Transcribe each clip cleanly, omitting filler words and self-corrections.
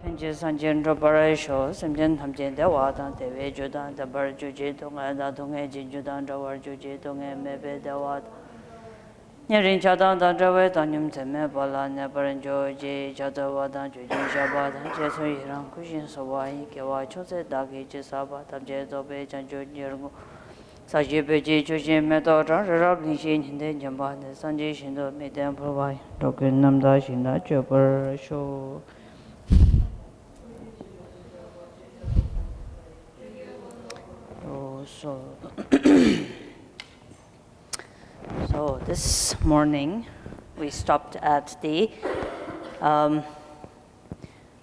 Pinji Sanjin Robara Show, Simjin Hamjin Dewatan, Dewe Judan, the Bird Juji, Tonga, Datunga, Judan, Dawar Juji, Tonga, Mebe Dewat. Nerin Chadan, Dandrawe, Tanyum Teme, Bala, Never enjoy J, Jadawadan, Juji, Jabadan, Jesu Iran, Kushin Sawai, Kewa, Chose, Dagi, Jesaba, Tabjedobe, Janjo, Yergo. Sajibeji, Juji, Metal, Rab, Nishin, Hinde, Jamba, Sanji, Shindo, Medan provide. Token Namda, Shinda, Chopper, Show. So this morning we stopped at the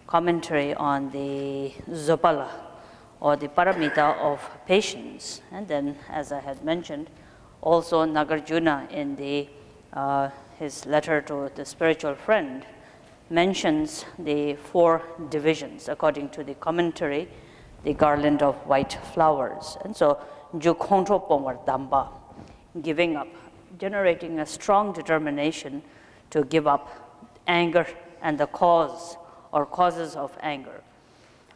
commentary on the Zopala, or the paramita of patience. And then, as I had mentioned, also Nagarjuna in the his letter to the spiritual friend mentions the 4 divisions according to the commentary, the garland of white flowers. And so, ju Khandro Pomar Damba, giving up, generating a strong determination to give up anger and the cause or causes of anger.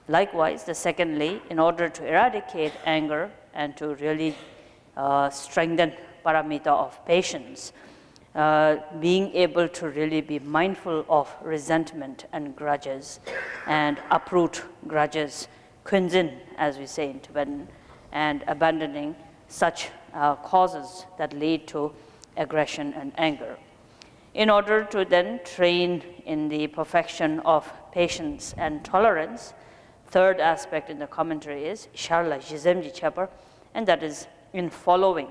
Likewise, secondly, in order to eradicate anger and to really strengthen paramita of patience, being able to really be mindful of resentment and grudges and uproot grudges, kunzin, as we say in Tibetan, and abandoning such causes that lead to aggression and anger. In order to then train in the perfection of patience and tolerance, third aspect in the commentary is sharla jizemji chapar, and that is in following,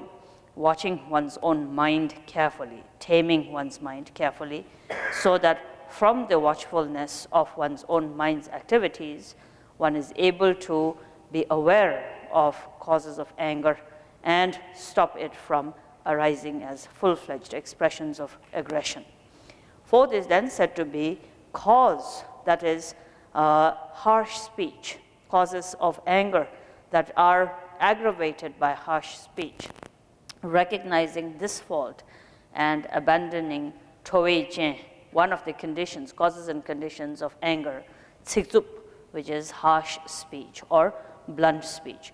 watching one's own mind carefully, taming one's mind carefully, so that from the watchfulness of one's own mind's activities, one is able to be aware of causes of anger and stop it from arising as full-fledged expressions of aggression. Fourth is then said to be cause, that is harsh speech, causes of anger that are aggravated by harsh speech. Recognizing this fault and abandoning toei jen, one of the conditions, causes and conditions of anger, tsikzup, which is harsh speech or blunt speech.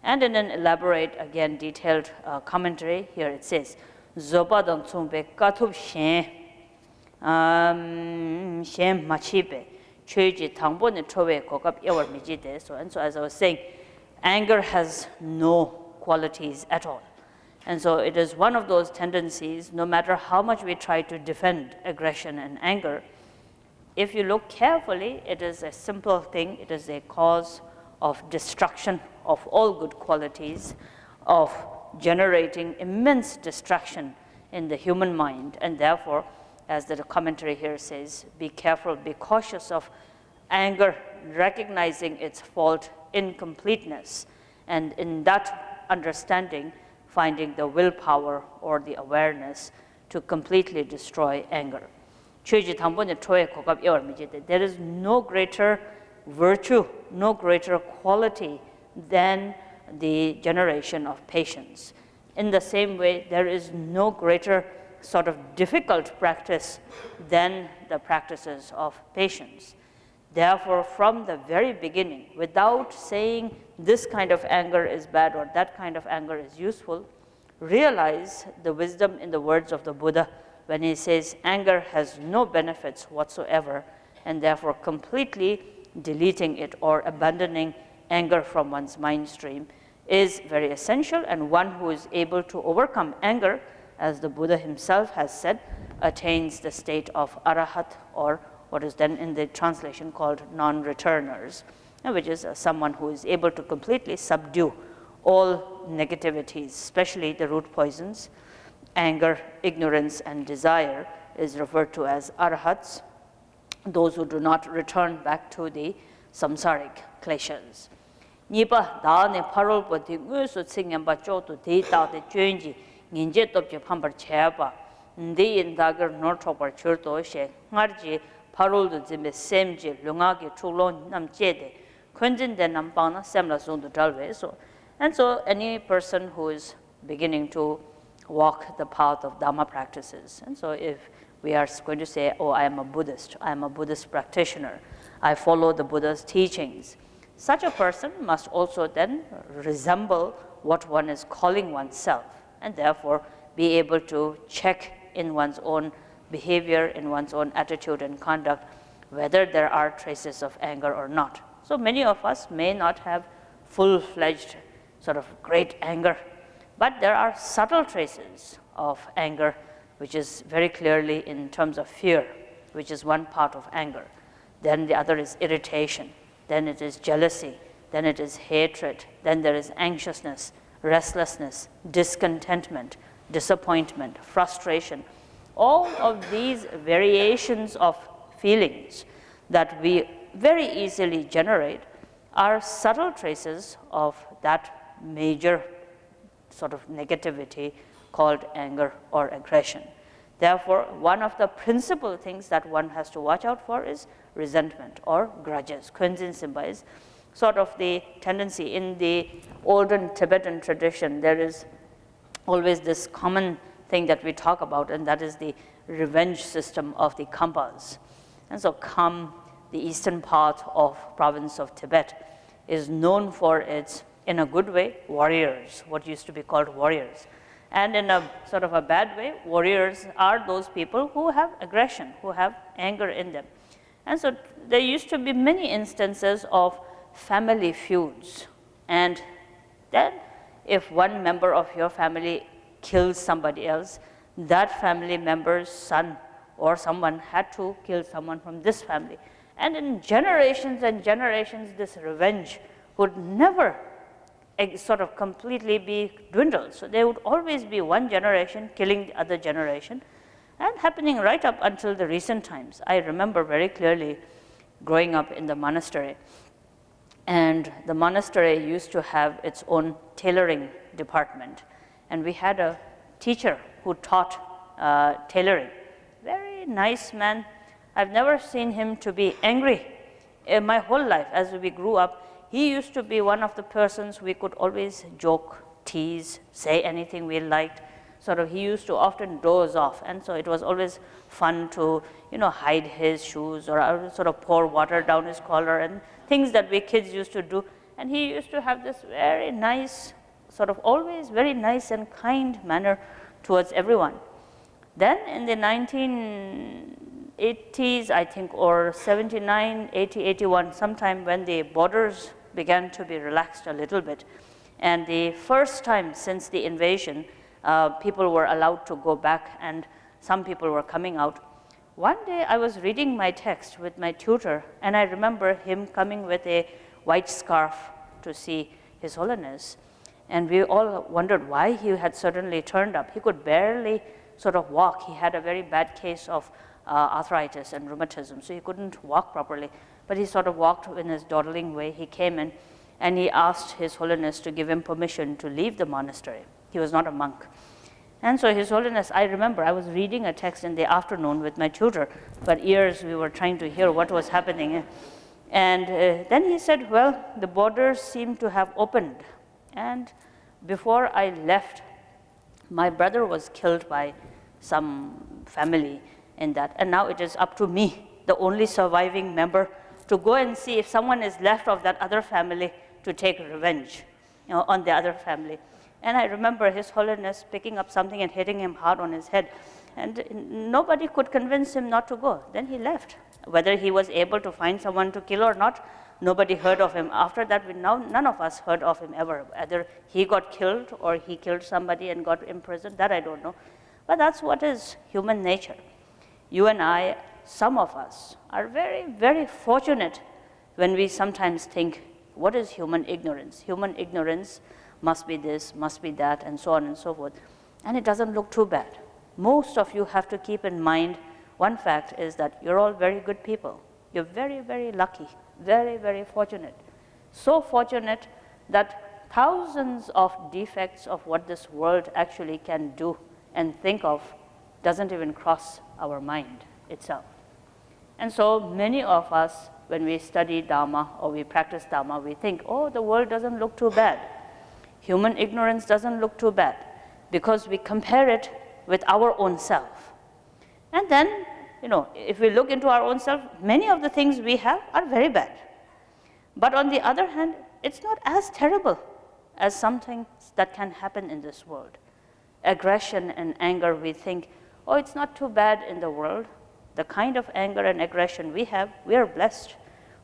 And in an elaborate, again detailed commentary, here it says, Zoba don tsumbe katub shen machibe, chuji tangbo ne towe kokap yawar mijide. So, and so as I was saying, anger has no qualities at all. And so it is one of those tendencies, no matter how much we try to defend aggression and anger, if you look carefully, it is a simple thing. It is a cause of destruction of all good qualities, of generating immense distraction in the human mind. And therefore, as the commentary here says, be careful, be cautious of anger, recognizing its fault, incompleteness, and in that understanding, finding the willpower or the awareness to completely destroy anger. There is no greater virtue, no greater quality than the generation of patience. In the same way, there is no greater sort of difficult practice than the practices of patience. Therefore, from the very beginning, without saying this kind of anger is bad or that kind of anger is useful, realize the wisdom in the words of the Buddha when he says anger has no benefits whatsoever, and therefore completely deleting it or abandoning anger from one's mind stream is very essential, and one who is able to overcome anger, as the Buddha himself has said, attains the state of arahat, or what is then in the translation called non-returners, which is someone who is able to completely subdue all negativities, especially the root poisons. Anger, ignorance, and desire is referred to as arahats, those who do not return back to the samsaric kleshas. Nipa daane parol poti ngusu tsingyamba chotu deita de chönji nginje topje pambar cheba ndi indagar nortopar churto she ngarji parol du zimbe semji lungagi chulon nam chede kunjin de nampana semla sundu dalwe. So, and so any person who is beginning to walk the path of Dhamma practices, and so if we are going to say, oh, I am a Buddhist practitioner, I follow the Buddha's teachings. Such a person must also then resemble what one is calling oneself, and therefore be able to check in one's own behavior, in one's own attitude and conduct, whether there are traces of anger or not. So many of us may not have full-fledged sort of great anger, but there are subtle traces of anger, which is very clearly in terms of fear, which is one part of anger. Then the other is irritation. Then it is jealousy. Then it is hatred. Then there is anxiousness, restlessness, discontentment, disappointment, frustration. All of these variations of feelings that we very easily generate are subtle traces of that major sort of negativity called anger or aggression. Therefore, one of the principal things that one has to watch out for is resentment or grudges. Kwendzin Simba is sort of the tendency in the olden Tibetan tradition. There is always this common thing that we talk about, and that is the revenge system of the Khampas. And so Kham, the eastern part of province of Tibet, is known for its, in a good way, warriors, what used to be called warriors. And in a sort of a bad way, warriors are those people who have aggression, who have anger in them. And so there used to be many instances of family feuds. And then if one member of your family kills somebody else, that family member's son or someone had to kill someone from this family. And in generations and generations, this revenge would never sort of completely be dwindled. So there would always be one generation killing the other generation, and happening right up until the recent times. I remember very clearly growing up in the monastery, and the monastery used to have its own tailoring department, and we had a teacher who taught tailoring. Very nice man. I've never seen him to be angry in my whole life. As we grew up, he used to be one of the persons we could always joke, tease, say anything we liked. Sort of, he used to often doze off, and so it was always fun to, hide his shoes or sort of pour water down his collar and things that we kids used to do. And he used to have this very nice, sort of always very nice and kind manner towards everyone. Then in the 1980s, I think, or 79, 80, 81, sometime when the borders began to be relaxed a little bit, and the first time since the invasion, people were allowed to go back and some people were coming out. One day I was reading my text with my tutor, and I remember him coming with a white scarf to see His Holiness, and we all wondered why he had suddenly turned up. He could barely sort of walk. He had a very bad case of arthritis and rheumatism, so he couldn't walk properly. But he sort of walked in his dawdling way. He came in and he asked His Holiness to give him permission to leave the monastery. He was not a monk. And so His Holiness, I remember I was reading a text in the afternoon with my tutor, for years we were trying to hear what was happening. And then he said, well, the borders seem to have opened. And before I left, my brother was killed by some family in that. And now it is up to me, the only surviving member, to go and see if someone is left of that other family to take revenge on the other family. And I remember His Holiness picking up something and hitting him hard on his head. And nobody could convince him not to go. Then he left. Whether he was able to find someone to kill or not, nobody heard of him. After that, none of us heard of him ever. Either he got killed or he killed somebody and got imprisoned. That I don't know. But that's what is human nature. You and I, some of us, are very, very fortunate when we sometimes think, what is human ignorance? Human ignorance must be this, must be that, and so on and so forth. And it doesn't look too bad. Most of you have to keep in mind one fact is that you're all very good people. You're very, very lucky, very, very fortunate. So fortunate that thousands of defects of what this world actually can do and think of doesn't even cross our mind itself. And so many of us, when we study Dharma or we practice Dharma, we think, oh, the world doesn't look too bad. Human ignorance doesn't look too bad, because we compare it with our own self. And then if we look into our own self, many of the things we have are very bad. But on the other hand, it's not as terrible as something that can happen in this world. Aggression and anger, we think, oh, it's not too bad in the world. The kind of anger and aggression we have, we are blessed.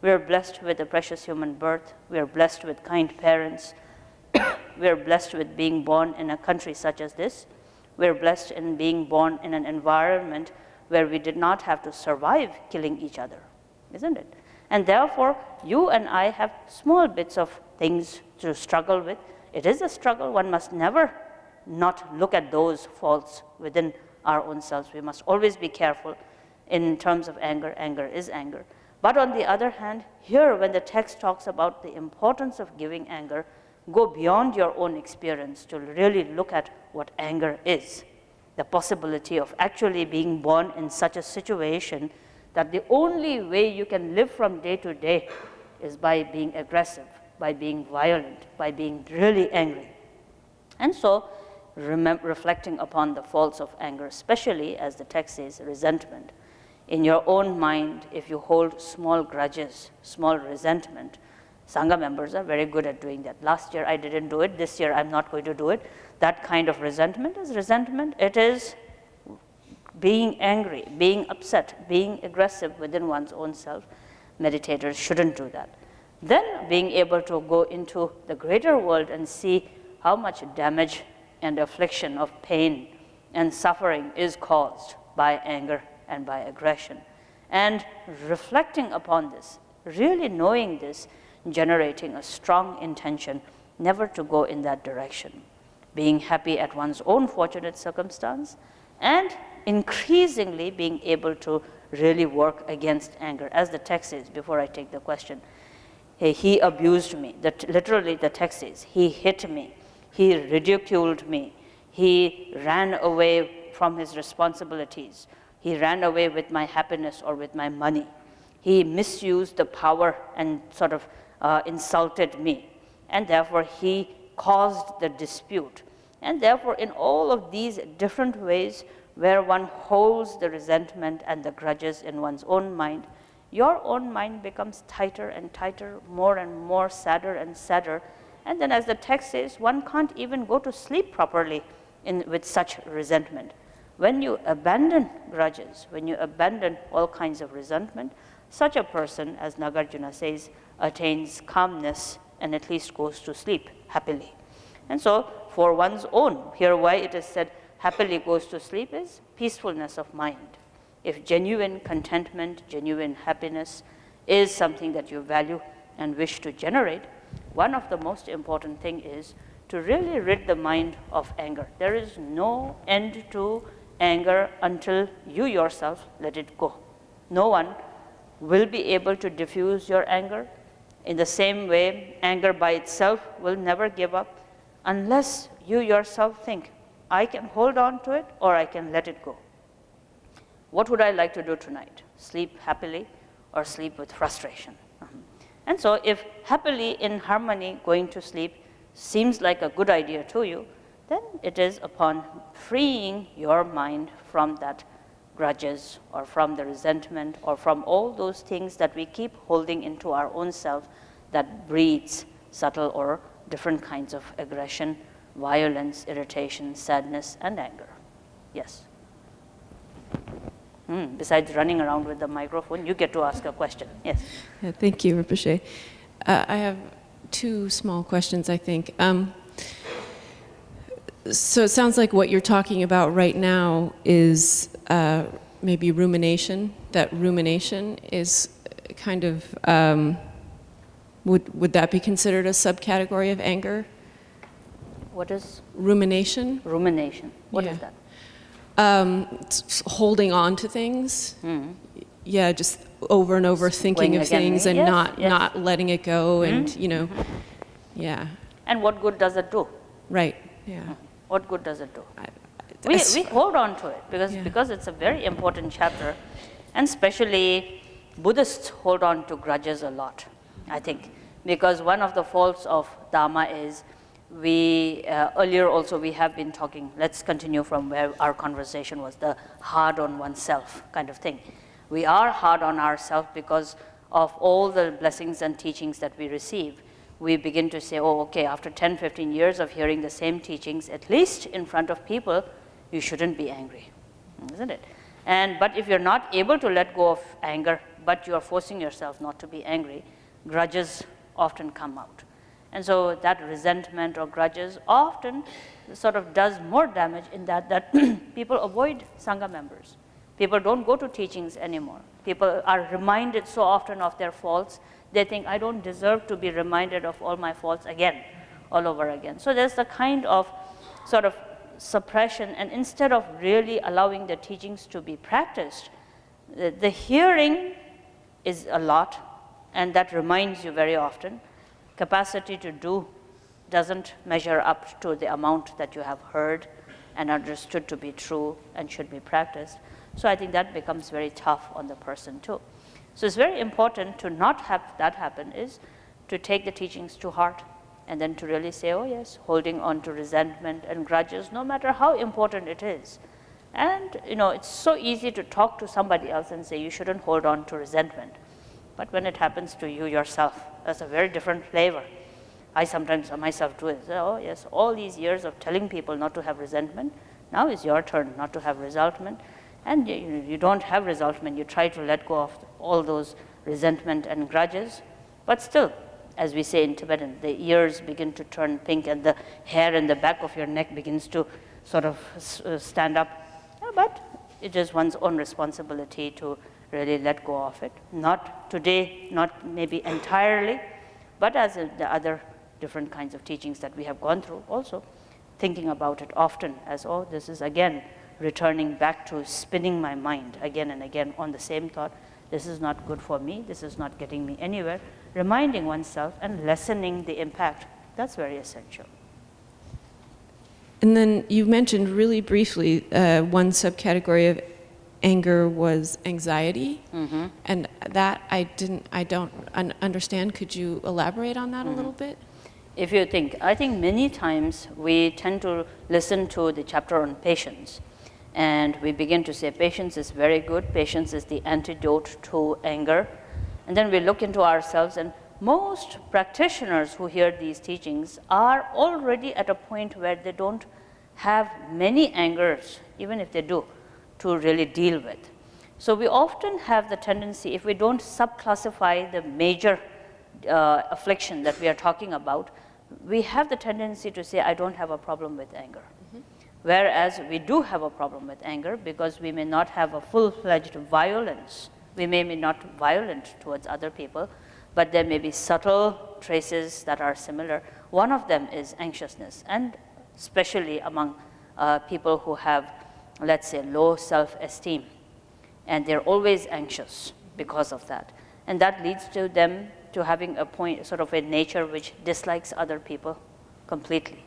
We are blessed with a precious human birth. We are blessed with kind parents. We are blessed with being born in a country such as this. We are blessed in being born in an environment where we did not have to survive killing each other, isn't it? And therefore, you and I have small bits of things to struggle with. It is a struggle. One must never not look at those faults within our own selves. We must always be careful in terms of anger. Anger is anger. But on the other hand, here when the text talks about the importance of giving anger, go beyond your own experience to really look at what anger is. The possibility of actually being born in such a situation that the only way you can live from day to day is by being aggressive, by being violent, by being really angry. And so, reflecting upon the faults of anger, especially as the text says, resentment. In your own mind, if you hold small grudges, small resentment, Sangha members are very good at doing that. Last year I didn't do it, this year I'm not going to do it. That kind of resentment is resentment. It is being angry, being upset, being aggressive within one's own self. Meditators shouldn't do that. Then being able to go into the greater world and see how much damage and affliction of pain and suffering is caused by anger and by aggression. And reflecting upon this, really knowing this, generating a strong intention never to go in that direction. Being happy at one's own fortunate circumstance, and increasingly being able to really work against anger. As the text says, before I take the question, he abused me. Literally the text says, he hit me, he ridiculed me, he ran away from his responsibilities, he ran away with my happiness or with my money. He misused the power and sort of insulted me, and therefore he caused the dispute. And therefore, in all of these different ways where one holds the resentment and the grudges in one's own mind, your own mind becomes tighter and tighter, more and more sadder and sadder. And then as the text says, one can't even go to sleep properly with such resentment. When you abandon grudges, when you abandon all kinds of resentment, such a person, as Nagarjuna says, attains calmness and at least goes to sleep happily. And so for one's own, here why it is said happily goes to sleep is peacefulness of mind. If genuine contentment, genuine happiness is something that you value and wish to generate, one of the most important thing is to really rid the mind of anger. There is no end to anger until you yourself let it go. No one will be able to diffuse your anger. In the same way, anger by itself will never give up unless you yourself think, I can hold on to it or I can let it go. What would I like to do tonight? Sleep happily or sleep with frustration? And so if happily in harmony going to sleep seems like a good idea to you, then it is upon freeing your mind from that grudges or from the resentment or from all those things that we keep holding into our own self that breeds subtle or different kinds of aggression, violence, irritation, sadness, and anger. Yes. Besides running around with the microphone, you get to ask a question. Yes. Yeah, thank you, Rinpoche. I have two small questions, I think. So it sounds like what you're talking about right now is maybe rumination. That rumination is kind of, would that be considered a subcategory of anger? What is? Rumination. Rumination. What is that? Holding on to things. Yeah, just over and over thinking of things and not letting it go and, yeah. And what good does it do? Right, yeah. What good does it do? We hold on to it because it's a very important chapter, and especially Buddhists hold on to grudges a lot, I think, because one of the faults of Dhamma is earlier also we have been talking, let's continue from where our conversation was, the hard on oneself kind of thing. We are hard on ourselves because of all the blessings and teachings that we receive. We begin to say, oh, okay, after 10, 15 years of hearing the same teachings, at least in front of people, you shouldn't be angry, isn't it? But if you're not able to let go of anger, but you are forcing yourself not to be angry, grudges often come out. And so that resentment or grudges often sort of does more damage in that people avoid Sangha members. People don't go to teachings anymore. People are reminded so often of their faults, they think, I don't deserve to be reminded of all my faults again, all over again. So there's the kind of sort of suppression, and instead of really allowing the teachings to be practiced, the hearing is a lot, and that reminds you very often. Capacity to do doesn't measure up to the amount that you have heard and understood to be true and should be practiced. So I think that becomes very tough on the person too. So it's very important to not have that happen, is to take the teachings to heart and then to really say, oh yes, holding on to resentment and grudges, no matter how important it is. And it's so easy to talk to somebody else and say, you shouldn't hold on to resentment. But when it happens to you yourself, that's a very different flavor. I sometimes myself do it. Oh yes, all these years of telling people not to have resentment, now is your turn not to have resentment. And you don't have resentment, you try to let go of all those resentment and grudges. But still, as we say in Tibetan, the ears begin to turn pink and the hair in the back of your neck begins to sort of stand up. But it is one's own responsibility to really let go of it. Not today, not maybe entirely, but as the other different kinds of teachings that we have gone through also, thinking about it often as, oh, this is again returning back to spinning my mind again and again on the same thought. This is not good for me, this is not getting me anywhere. Reminding oneself and lessening the impact, that's very essential. And then you mentioned really briefly one subcategory of anger was anxiety, and that I don't understand. Could you elaborate on that a little bit? If you think, I think many times we tend to listen to the chapter on patience, and we begin to say patience is very good, patience is the antidote to anger. And then we look into ourselves, and most practitioners who hear these teachings are already at a point where they don't have many angers, even if they do, to really deal with. So we often have the tendency, if we don't subclassify the major affliction that we are talking about, we have the tendency to say, I don't have a problem with anger. Whereas we do have a problem with anger because we may not have a full-fledged violence. We may be not violent towards other people, but there may be subtle traces that are similar. One of them is anxiousness, and especially among people who have, let's say, low self-esteem, and they're always anxious because of that. And that leads to them to having a point, sort of a nature which dislikes other people completely.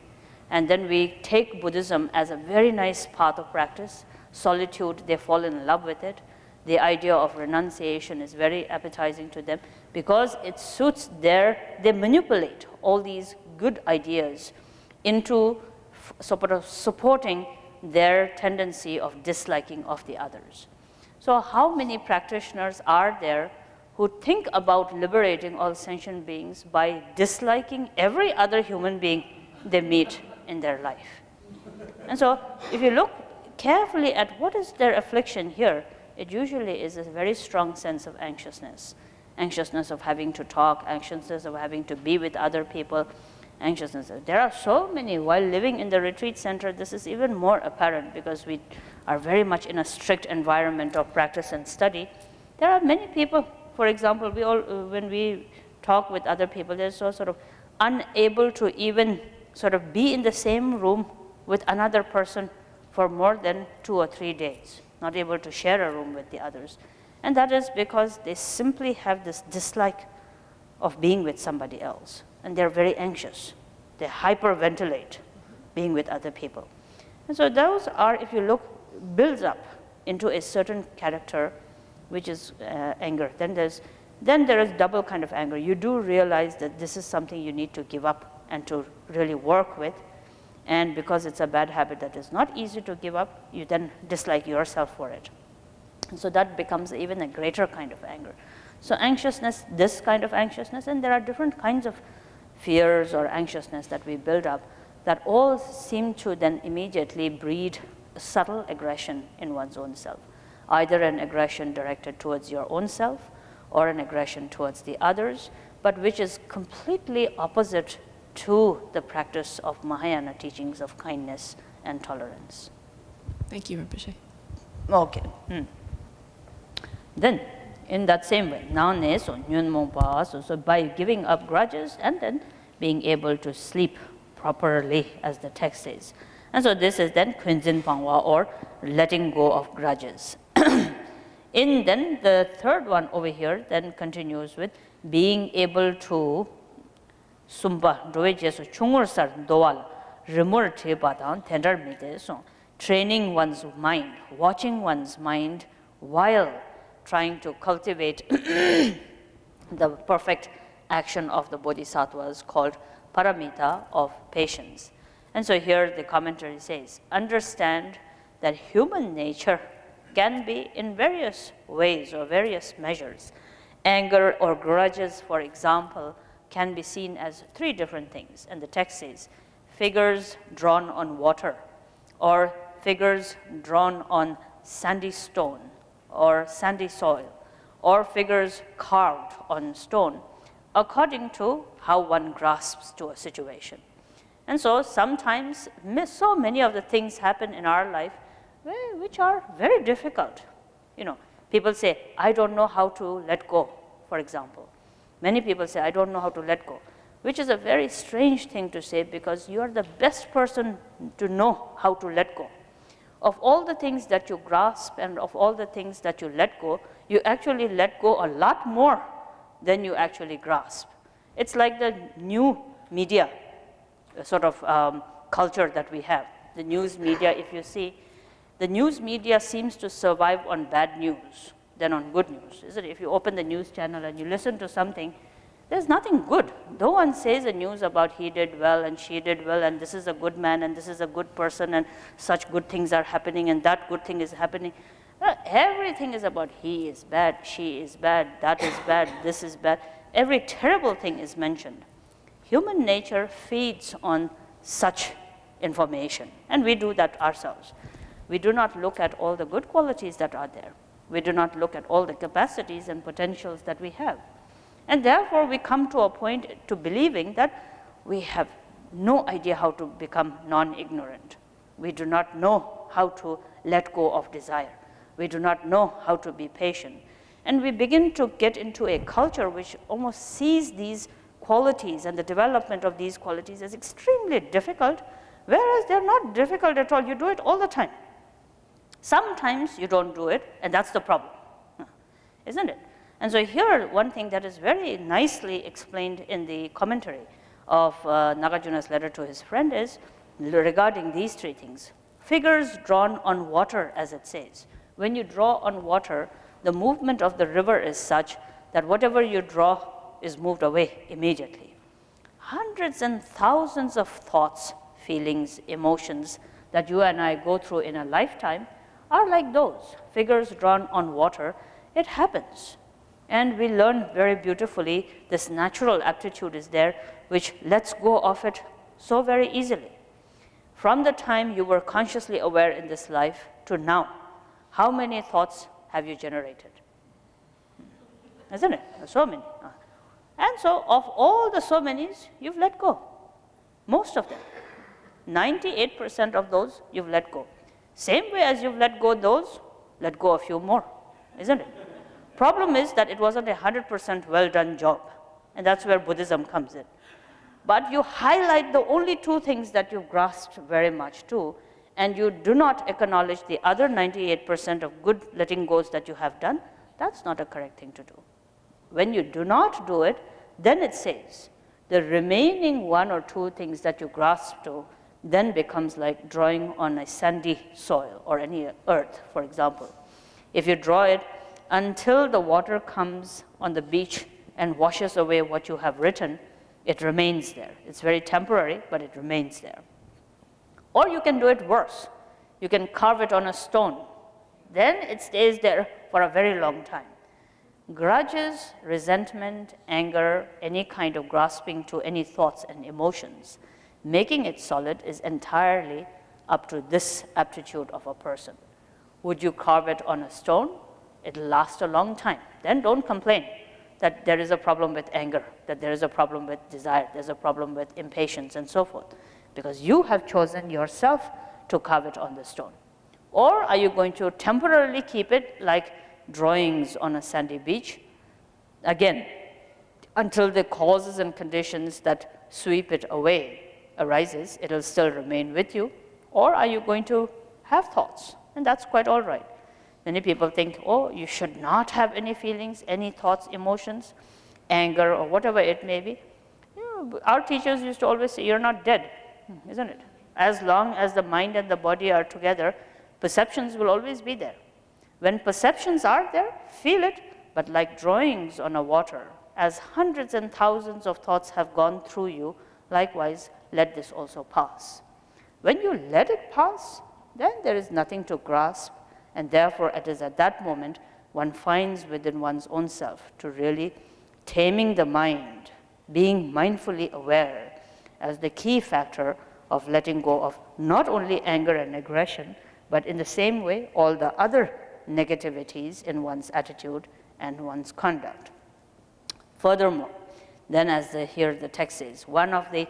And then we take Buddhism as a very nice path of practice. Solitude, they fall in love with it. The idea of renunciation is very appetizing to them because it suits they manipulate all these good ideas into sort of supporting their tendency of disliking of the others. So how many practitioners are there who think about liberating all sentient beings by disliking every other human being they meet in their life? And so if you look carefully at what is their affliction here, it usually is a very strong sense of anxiousness. Anxiousness of having to talk, anxiousness of having to be with other people, anxiousness. There are so many. While living in the retreat center, this is even more apparent because we are very much in a strict environment of practice and study. There are many people, for example, when we talk with other people, they're so sort of unable to even sort of be in the same room with another person for more than 2 or 3 days, not able to share a room with the others. And that is because they simply have this dislike of being with somebody else. And they're very anxious. They hyperventilate being with other people. And so those are, if you look, builds up into a certain character, which is anger. Then there is double kind of anger. You do realize that this is something you need to give up and to really work with. And because it's a bad habit that is not easy to give up, you then dislike yourself for it. And so that becomes even a greater kind of anger. So anxiousness, this kind of anxiousness, and there are different kinds of fears or anxiousness that we build up that all seem to then immediately breed a subtle aggression in one's own self, either an aggression directed towards your own self or an aggression towards the others, but which is completely opposite to the practice of Mahayana teachings of kindness and tolerance. Thank you, Rinpoche. Okay. Then, in that same way, so by giving up grudges and then being able to sleep properly, as the text says. And so this is then Kunzin Pangwa, or letting go of grudges. In then the third one over here then continues with being able to sumba doejesu chungur sar doal remur te badang tender mide so training one's mind, watching one's mind while trying to cultivate the perfect action of the bodhisattvas called paramita of patience. And so here the commentary says, understand that human nature can be in various ways or various measures. Anger or grudges, for example, can be seen as three different things. And the text says, figures drawn on water, or figures drawn on sandy stone, or sandy soil, or figures carved on stone, according to how one grasps to a situation. And so sometimes so many of the things happen in our life which are very difficult. You know, people say, I don't know how to let go, for example. Many people say, I don't know how to let go, which is a very strange thing to say because you are the best person to know how to let go. Of all the things that you grasp and of all the things that you let go, you actually let go a lot more than you actually grasp. It's like the new media sort of culture that we have. The news media, if you see, the news media seems to survive on bad news than on good news, isn't it? If you open the news channel and you listen to something, there's nothing good. No one says the news about he did well and she did well and this is a good man and this is a good person and such good things are happening and that good thing is happening. Everything is about he is bad, she is bad, that is bad, this is bad. Every terrible thing is mentioned. Human nature feeds on such information, and we do that ourselves. We do not look at all the good qualities that are there. We do not look at all the capacities and potentials that we have. And therefore, we come to a point to believing that we have no idea how to become non-ignorant. We do not know how to let go of desire. We do not know how to be patient. And we begin to get into a culture which almost sees these qualities and the development of these qualities as extremely difficult, whereas they're not difficult at all. You do it all the time. Sometimes you don't do it, and that's the problem, isn't it? And so here, one thing that is very nicely explained in the commentary of Nagarjuna's letter to his friend is regarding these three things. Figures drawn on water, as it says. When you draw on water, the movement of the river is such that whatever you draw is moved away immediately. Hundreds and thousands of thoughts, feelings, emotions that you and I go through in a lifetime are like those figures drawn on water. It happens. And we learn very beautifully this natural aptitude is there which lets go of it so very easily. From the time you were consciously aware in this life to now, how many thoughts have you generated? Isn't it? So many. And so of all the so manys, you've let go. Most of them. 98% of those you've let go. Same way as you've let go those, let go a few more, isn't it? Problem is that it wasn't a 100% well done job, and that's where Buddhism comes in. But you highlight the only two things that you've grasped very much to, and you do not acknowledge the other 98% of good letting goes that you have done. That's not a correct thing to do. When you do not do it, then it says the remaining one or two things that you grasp to then becomes like drawing on a sandy soil or any earth, for example. If you draw it until the water comes on the beach and washes away what you have written, It remains there. It's very temporary, but it remains there. Or you can do it worse. You can carve it on a stone. Then it stays there for a very long time. Grudges, resentment, anger, any kind of grasping to any thoughts and emotions, making it solid is entirely up to this aptitude of a person. Would you carve it on a stone? It'll last a long time. Then don't complain that there is a problem with anger, that there is a problem with desire, there's a problem with impatience and so forth, because you have chosen yourself to carve it on the stone. Or are you going to temporarily keep it like drawings on a sandy beach? Again, until the causes and conditions that sweep it away arises, it'll still remain with you. Or are you going to have thoughts? And that's quite all right. Many people think, oh, you should not have any feelings, any thoughts, emotions, anger, or whatever it may be. You know, our teachers used to always say, you're not dead, isn't it? As long as the mind and the body are together, perceptions will always be there. When perceptions are there, feel it, but like drawings on a water, as hundreds and thousands of thoughts have gone through you, likewise, let this also pass. When you let it pass, then there is nothing to grasp, and therefore it is at that moment one finds within one's own self to really taming the mind, being mindfully aware as the key factor of letting go of not only anger and aggression, but in the same way, all the other negativities in one's attitude and one's conduct. Furthermore, then as here the text says, one of the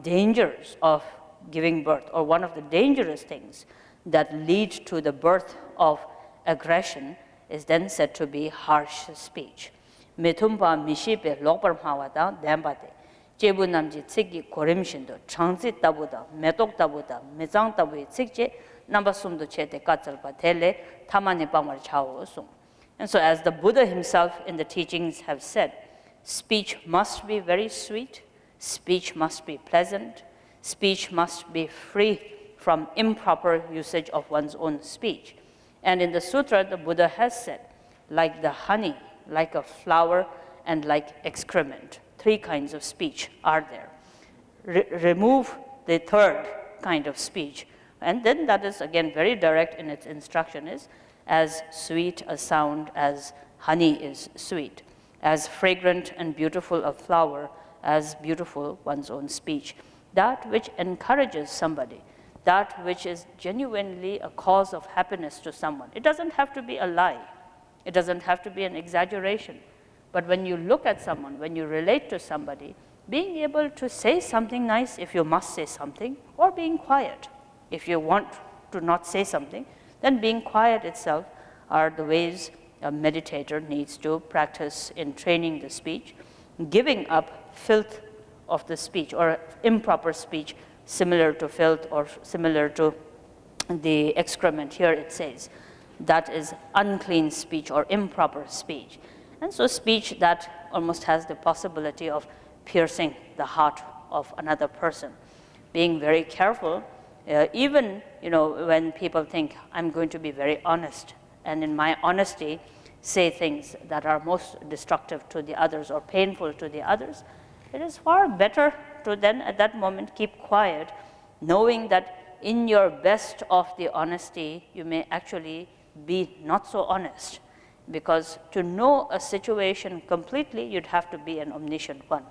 dangers of giving birth, or one of the dangerous things that lead to the birth of aggression is then said to be harsh speech. Methumpa mishipe lokpar mawata dambate. Jebu namji tsiki korimshindo, changzi tabuda, metok tabuda, mezang tabu tsikje, nambasumdo chete katsalpa tele, tamani pamar chao sum. And so as the Buddha himself in the teachings have said, speech must be very sweet, speech must be pleasant, speech must be free from improper usage of one's own speech. And in the sutra, the Buddha has said, like the honey, like a flower, and like excrement. Three kinds of speech are there. Remove the third kind of speech. And then that is again very direct in its instruction is, as sweet a sound as honey is sweet, as fragrant and beautiful a flower as beautiful one's own speech. That which encourages somebody, that which is genuinely a cause of happiness to someone. It doesn't have to be a lie. It doesn't have to be an exaggeration. But when you look at someone, when you relate to somebody, being able to say something nice if you must say something, or being quiet. If you want to not say something, then being quiet itself are the ways a meditator needs to practice in training the speech, giving up filth of the speech or improper speech similar to filth or similar to the excrement. Here it says that is unclean speech or improper speech. And so speech that almost has the possibility of piercing the heart of another person. Being very careful, even when people think I'm going to be very honest, and in my honesty say things that are most destructive to the others or painful to the others, it is far better to then at that moment keep quiet, knowing that in your best of the honesty you may actually be not so honest. Because to know a situation completely, you'd have to be an omniscient one.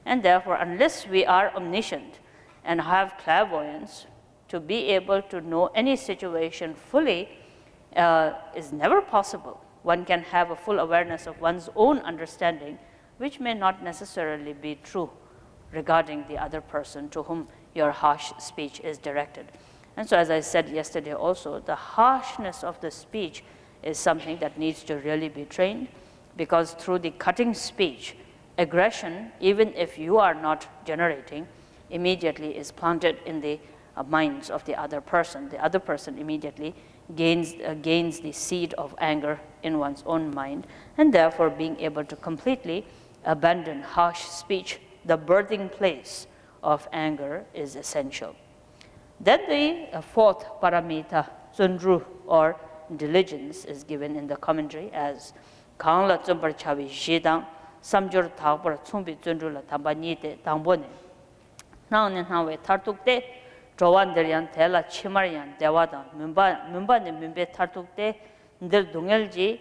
And therefore, unless we are omniscient and have clairvoyance, to be able to know any situation fully is never possible. One can have a full awareness of one's own understanding, which may not necessarily be true regarding the other person to whom your harsh speech is directed. And so as I said yesterday also, the harshness of the speech is something that needs to really be trained, because through the cutting speech, aggression, even if you are not generating, immediately is planted in the minds of the other person. The other person immediately gains the seed of anger in one's own mind, and therefore being able to completely abandon harsh speech, the birthing place of anger, is essential. Then the fourth paramita, sundru, or diligence, is given in the commentary as Kangla Tsumbar Chavi Shidang samjur thakpar tsumbi zundrula tamba nite tangbo ne. Nang we tartukte, Jowanderyan, Tela, Chimarian, Dewada, Mumba ne Mumbe tartukte, Ndir Dungelji,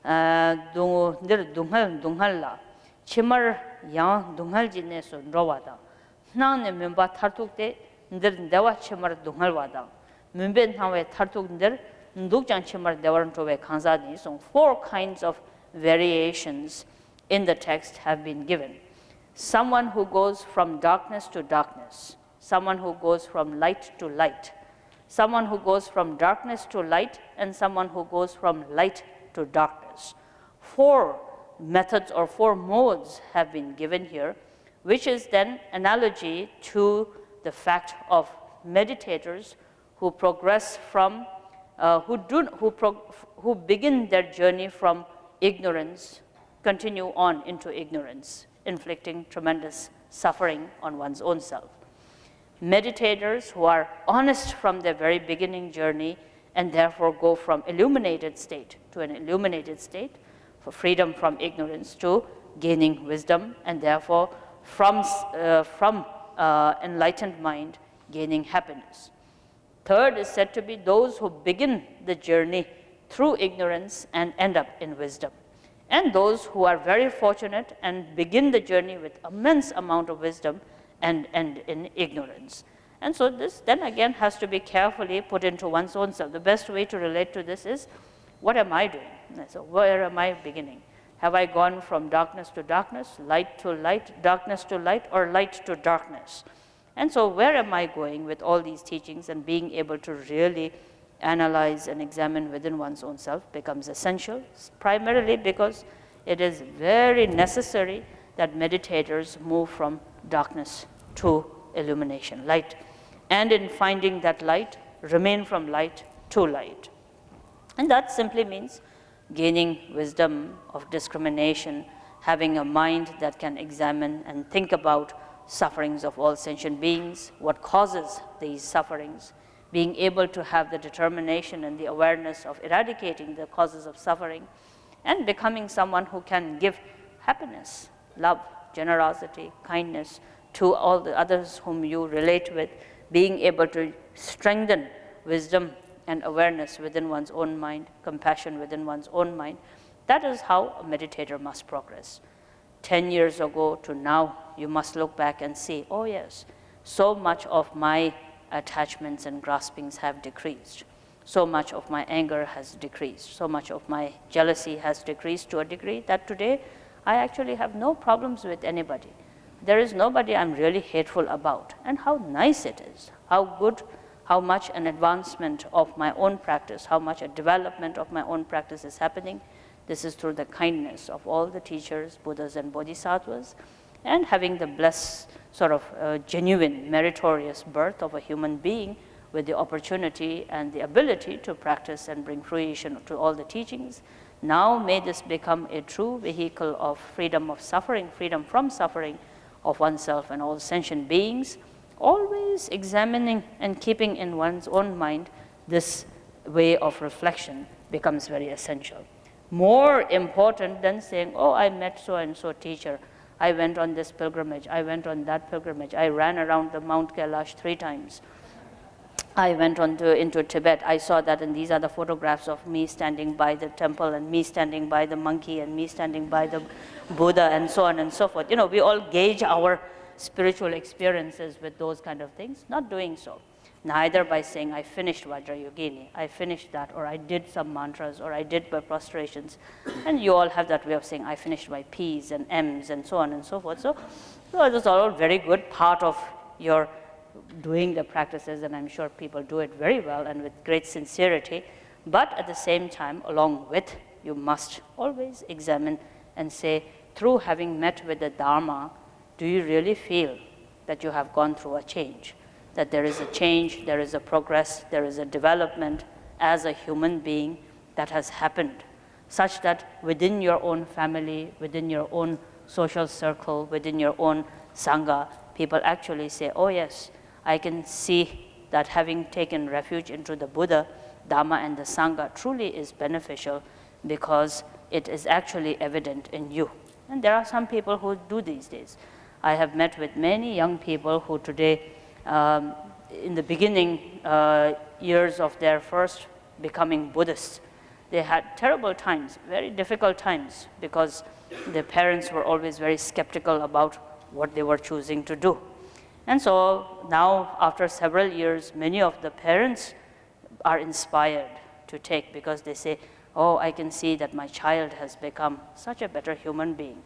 Ndir Dunghalla, Chimar Yang Dunghalji ne so Rovada. Nang ne Mumba tartukte, Ndir Dewa Chimar Dunghalwada. Mumbe Nawe tartuk Ndir, Ndukjan Chimar Dewarantove Kanzani. So 4 kinds of variations in the text have been given. Someone who goes from darkness to darkness, someone who goes from light to light, someone who goes from darkness to light, and someone who goes from light to darkness. 4 methods or 4 modes have been given here, which is then analogy to the fact of meditators who progress from, who begin their journey from ignorance, continue on into ignorance, inflicting tremendous suffering on one's own self. Meditators who are honest from their very beginning journey and therefore go from illuminated state to an illuminated state, for freedom from ignorance to gaining wisdom, and therefore from enlightened mind gaining happiness. Third is said to be those who begin the journey through ignorance and end up in wisdom. And those who are very fortunate and begin the journey with immense amount of wisdom and end in ignorance. And so this then again has to be carefully put into one's own self. The best way to relate to this is, what am I doing? So where am I beginning? Have I gone from darkness to darkness, light to light, darkness to light, or light to darkness? And so where am I going with all these teachings, and being able to really analyze and examine within one's own self becomes essential, primarily because it is very necessary that meditators move from darkness to illumination, light, and in finding that light, remain from light to light. And that simply means gaining wisdom of discrimination, having a mind that can examine and think about sufferings of all sentient beings, what causes these sufferings, being able to have the determination and the awareness of eradicating the causes of suffering, and becoming someone who can give happiness, love, generosity, kindness to all the others whom you relate with, being able to strengthen wisdom and awareness within one's own mind, compassion within one's own mind. That is how a meditator must progress. 10 years ago to now, you must look back and see, oh yes, so much of my attachments and graspings have decreased. So much of my anger has decreased. So much of my jealousy has decreased to a degree that today I actually have no problems with anybody. There is nobody I'm really hateful about. And how nice it is, how good, how much an advancement of my own practice, how much a development of my own practice is happening. This is through the kindness of all the teachers, Buddhas and Bodhisattvas, and having the blessed sort of genuine, meritorious birth of a human being with the opportunity and the ability to practice and bring fruition to all the teachings. Now may this become a true vehicle of freedom of suffering, freedom from suffering of oneself and all sentient beings, always examining and keeping in one's own mind this way of reflection becomes very essential. More important than saying, oh, I met so-and-so teacher, I went on this pilgrimage, I went on that pilgrimage, I ran around the Mount Kailash 3 times. I went into Tibet, I saw that, and these are the photographs of me standing by the temple, and me standing by the monkey, and me standing by the Buddha, and so on and so forth. You know, we all gauge our spiritual experiences with those kind of things, not doing so. Neither by saying, I finished Vajrayogini, I finished that, or I did some mantras, or I did my prostrations. And you all have that way of saying, I finished my P's and M's, and so on and so forth. So it's all a very good part of your doing the practices, and I'm sure people do it very well and with great sincerity. But at the same time, along with, you must always examine and say, through having met with the Dharma, do you really feel that you have gone through a change? That there is a change, there is a progress, there is a development as a human being that has happened, such that within your own family, within your own social circle, within your own Sangha, people actually say, oh yes, I can see that having taken refuge into the Buddha, Dhamma, and the Sangha truly is beneficial because it is actually evident in you. And there are some people who do these days. I have met with many young people who today, in the beginning years of their first becoming Buddhists, they had terrible times, very difficult times, because their parents were always very skeptical about what they were choosing to do. And so now, after several years, many of the parents are inspired to take, because they say, oh, I can see that my child has become such a better human being,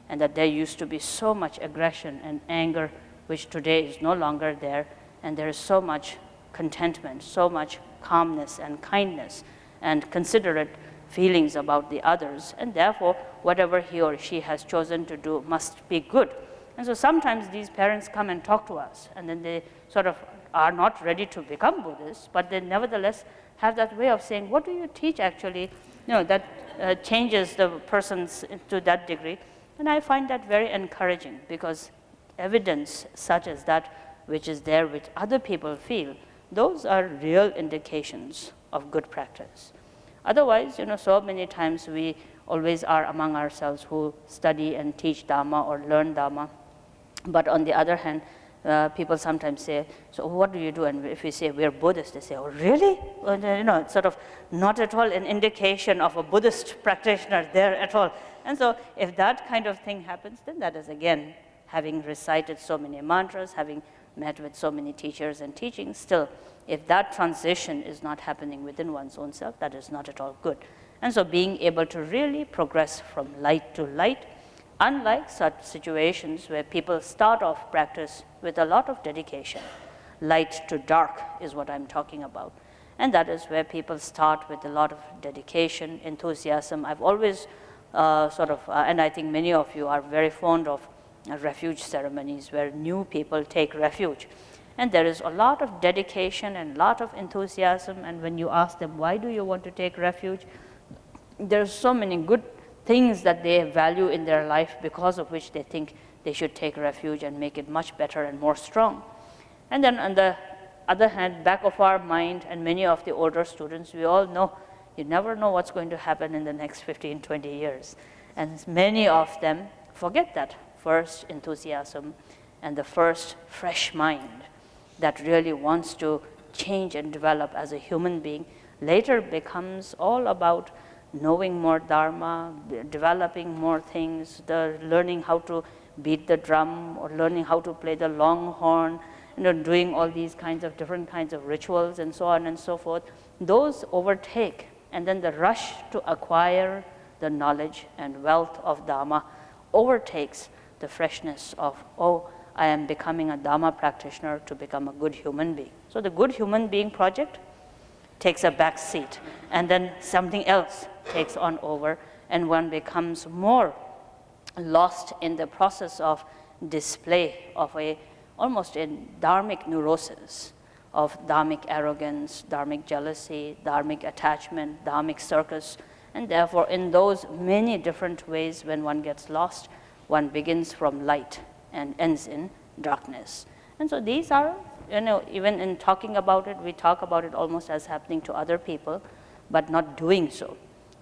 and that there used to be so much aggression and anger, which today is no longer there, and there is so much contentment, so much calmness and kindness and considerate feelings about the others, and therefore whatever he or she has chosen to do must be good. And so sometimes these parents come and talk to us, and then they sort of are not ready to become Buddhists, but they nevertheless have that way of saying, what do you teach actually, that changes the persons to that degree? And I find that very encouraging, because evidence such as that which is there, which other people feel, those are real indications of good practice. Otherwise, so many times we always are among ourselves who study and teach Dharma or learn Dharma. But on the other hand, people sometimes say, so what do you do? And if we say we're Buddhist, they say, oh, really? Well, it's sort of not at all an indication of a Buddhist practitioner there at all. And so if that kind of thing happens, then that is, again, having recited so many mantras, having met with so many teachers and teachings, still, if that transition is not happening within one's own self, that is not at all good. And so being able to really progress from light to light, unlike such situations where people start off practice with a lot of dedication, light to dark is what I'm talking about. And that is where people start with a lot of dedication, enthusiasm. I've always and I think many of you are very fond of refuge ceremonies where new people take refuge. And there is a lot of dedication and a lot of enthusiasm, and when you ask them, why do you want to take refuge? There's so many good things that they value in their life, because of which they think they should take refuge and make it much better and more strong. And then on the other hand, back of our mind, and many of the older students, we all know you never know what's going to happen in the next 15, 20 years. And many of them forget that first enthusiasm and the first fresh mind that really wants to change and develop as a human being, later becomes all about knowing more Dharma, developing more things, learning how to beat the drum, or learning how to play the long horn, doing all these kinds of different kinds of rituals and so on and so forth. Those overtake, and then the rush to acquire the knowledge and wealth of Dharma overtakes the freshness of, oh, I am becoming a Dharma practitioner to become a good human being. So the good human being project takes a back seat, and then something else takes on over, and one becomes more lost in the process of display of almost a dharmic neurosis, of dharmic arrogance, dharmic jealousy, dharmic attachment, dharmic circus. And therefore, in those many different ways, when one gets lost, one begins from light and ends in darkness. And so these are, even in talking about it, we talk about it almost as happening to other people, but not doing so.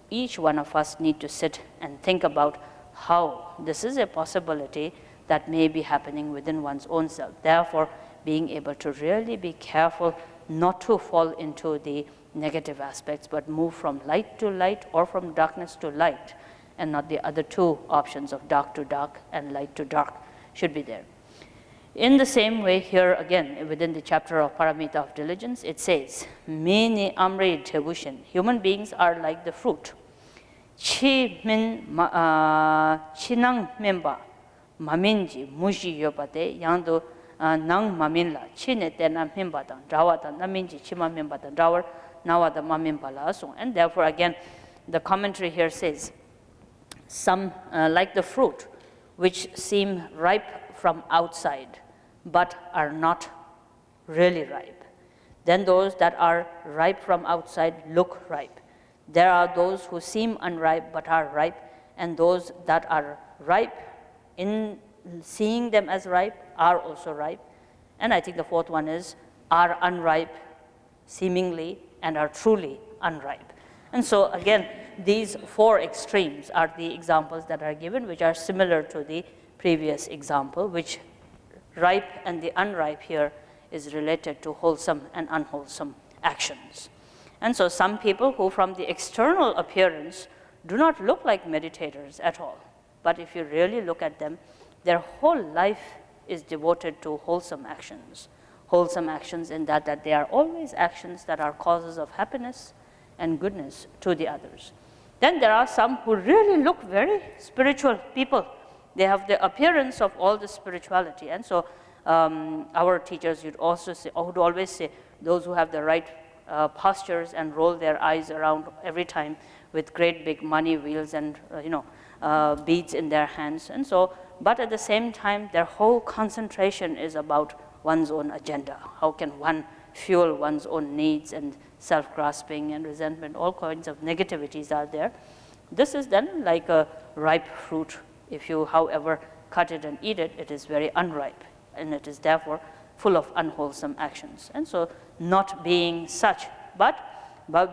Each one of us need to sit and think about how this is a possibility that may be happening within one's own self. Therefore, being able to really be careful not to fall into the negative aspects, but move from light to light or from darkness to light, and not the other two options of dark to dark and light to dark should be there. In the same way, here again, within the chapter of Paramita of Diligence, it says, Mini Amri Tebushin, human beings are like the fruit. Chi min chinang memba, maminji, muji yopate, yando nang maminla, chine tena memba dan, drawata, naminji, chima memba dan, drawar, nawada mamimbala asung. And therefore, again, the commentary here says, some like the fruit, which seem ripe from outside, but are not really ripe. Then those that are ripe from outside look ripe. There are those who seem unripe but are ripe, and those that are ripe, in seeing them as ripe, are also ripe. And I think the fourth one is, are unripe seemingly and are truly unripe. And so again, these four extremes are the examples that are given, which are similar to the previous example, which ripe and the unripe here is related to wholesome and unwholesome actions. And so some people who from the external appearance do not look like meditators at all, but if you really look at them, their whole life is devoted to wholesome actions. Wholesome actions in that they are always actions that are causes of happiness and goodness to the others. Then there are some who really look very spiritual people. They have the appearance of all the spirituality. And so our teachers would always say, those who have the right postures and roll their eyes around every time with great big money wheels and beads in their hands. And so, but at the same time, their whole concentration is about one's own agenda. How can one fuel one's own needs and self-grasping and resentment, all kinds of negativities are there. This is then like a ripe fruit. If you, however, cut it and eat it, it is very unripe, and it is therefore full of unwholesome actions. And so not being such, but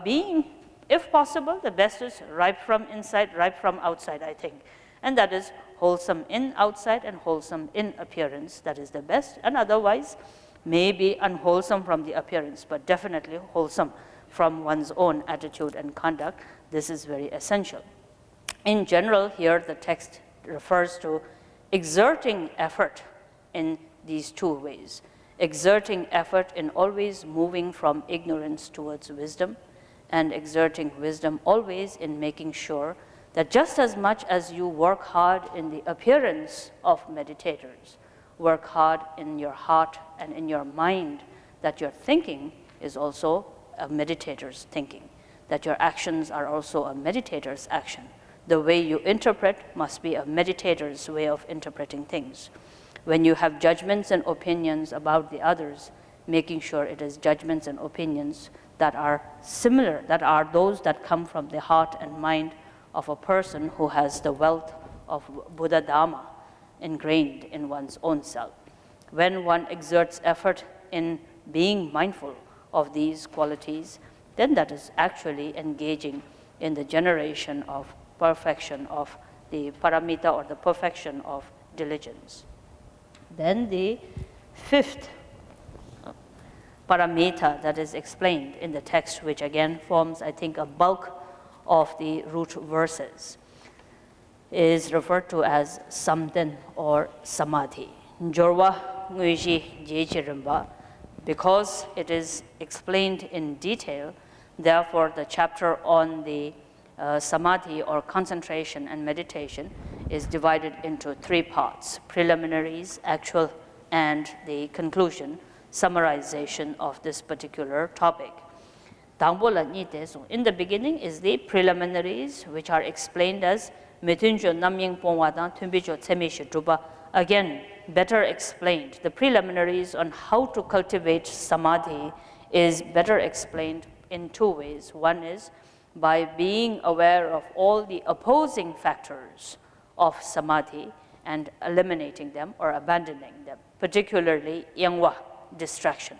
being, if possible, the best is ripe from inside, ripe from outside, I think. And that is wholesome in outside and wholesome in appearance. That is the best. And otherwise, maybe unwholesome from the appearance, but definitely wholesome from one's own attitude and conduct. This is very essential. In general, here the text refers to exerting effort in these two ways. Exerting effort in always moving from ignorance towards wisdom, and exerting wisdom always in making sure that just as much as you work hard in the appearance of meditators, work hard in your heart and in your mind, that your thinking is also a meditator's thinking, that your actions are also a meditator's action. The way you interpret must be a meditator's way of interpreting things. When you have judgments and opinions about the others, making sure it is judgments and opinions that are similar, that are those that come from the heart and mind of a person who has the wealth of Buddha Dharma ingrained in one's own self. When one exerts effort in being mindful of these qualities, then that is actually engaging in the generation of perfection of the paramita, or the perfection of diligence. Then the fifth paramita that is explained in the text, which again forms, I think, a bulk of the root verses, is referred to as samten or samadhi. Jorwa nguiji jechirimba. Because it is explained in detail, therefore the chapter on the samadhi or concentration and meditation is divided into three parts: preliminaries, actual, and the conclusion, summarization of this particular topic. In the beginning is the preliminaries, which are explained as again, better explained. The preliminaries on how to cultivate samadhi is better explained in two ways. One is by being aware of all the opposing factors of samadhi and eliminating them or abandoning them, particularly yangwa, distraction.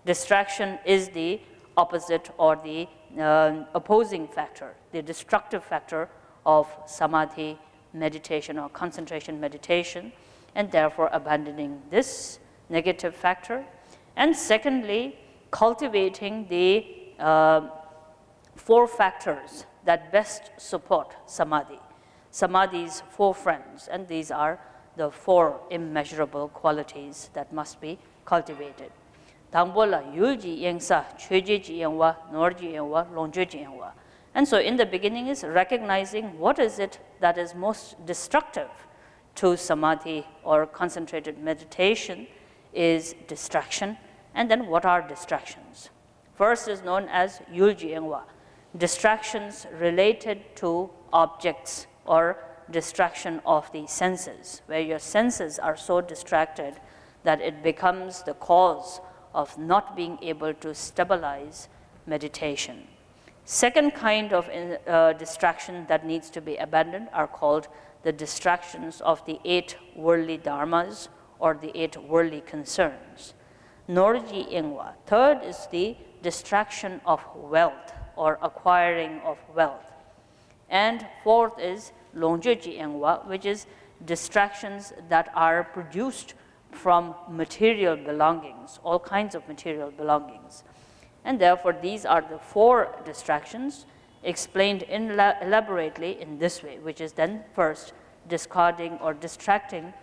Distraction is the opposite or the opposing factor, the destructive factor of samadhi meditation or concentration meditation, and therefore abandoning this negative factor. And secondly, cultivating the four factors that best support samadhi. Samadhi's four friends, and these are the four immeasurable qualities that must be cultivated. Tangbola yulji yengsa, chueji yengwa, norji yengwa, longjuji yengwa. And so in the beginning is recognizing what is it that is most destructive to samadhi or concentrated meditation is distraction, and then what are distractions? First is known as yulji yengwa, distractions related to objects or distraction of the senses, where your senses are so distracted that it becomes the cause of not being able to stabilize meditation. Second kind of distraction that needs to be abandoned are called the distractions of the 8 worldly dharmas or the 8 worldly concerns. Norji ingwa. Third is the distraction of wealth or acquiring of wealth. And fourth is longjeji engwa, which is distractions that are produced from material belongings, all kinds of material belongings. And therefore, these are the 4 distractions explained elaborately in this way, which is then first discarding or discarding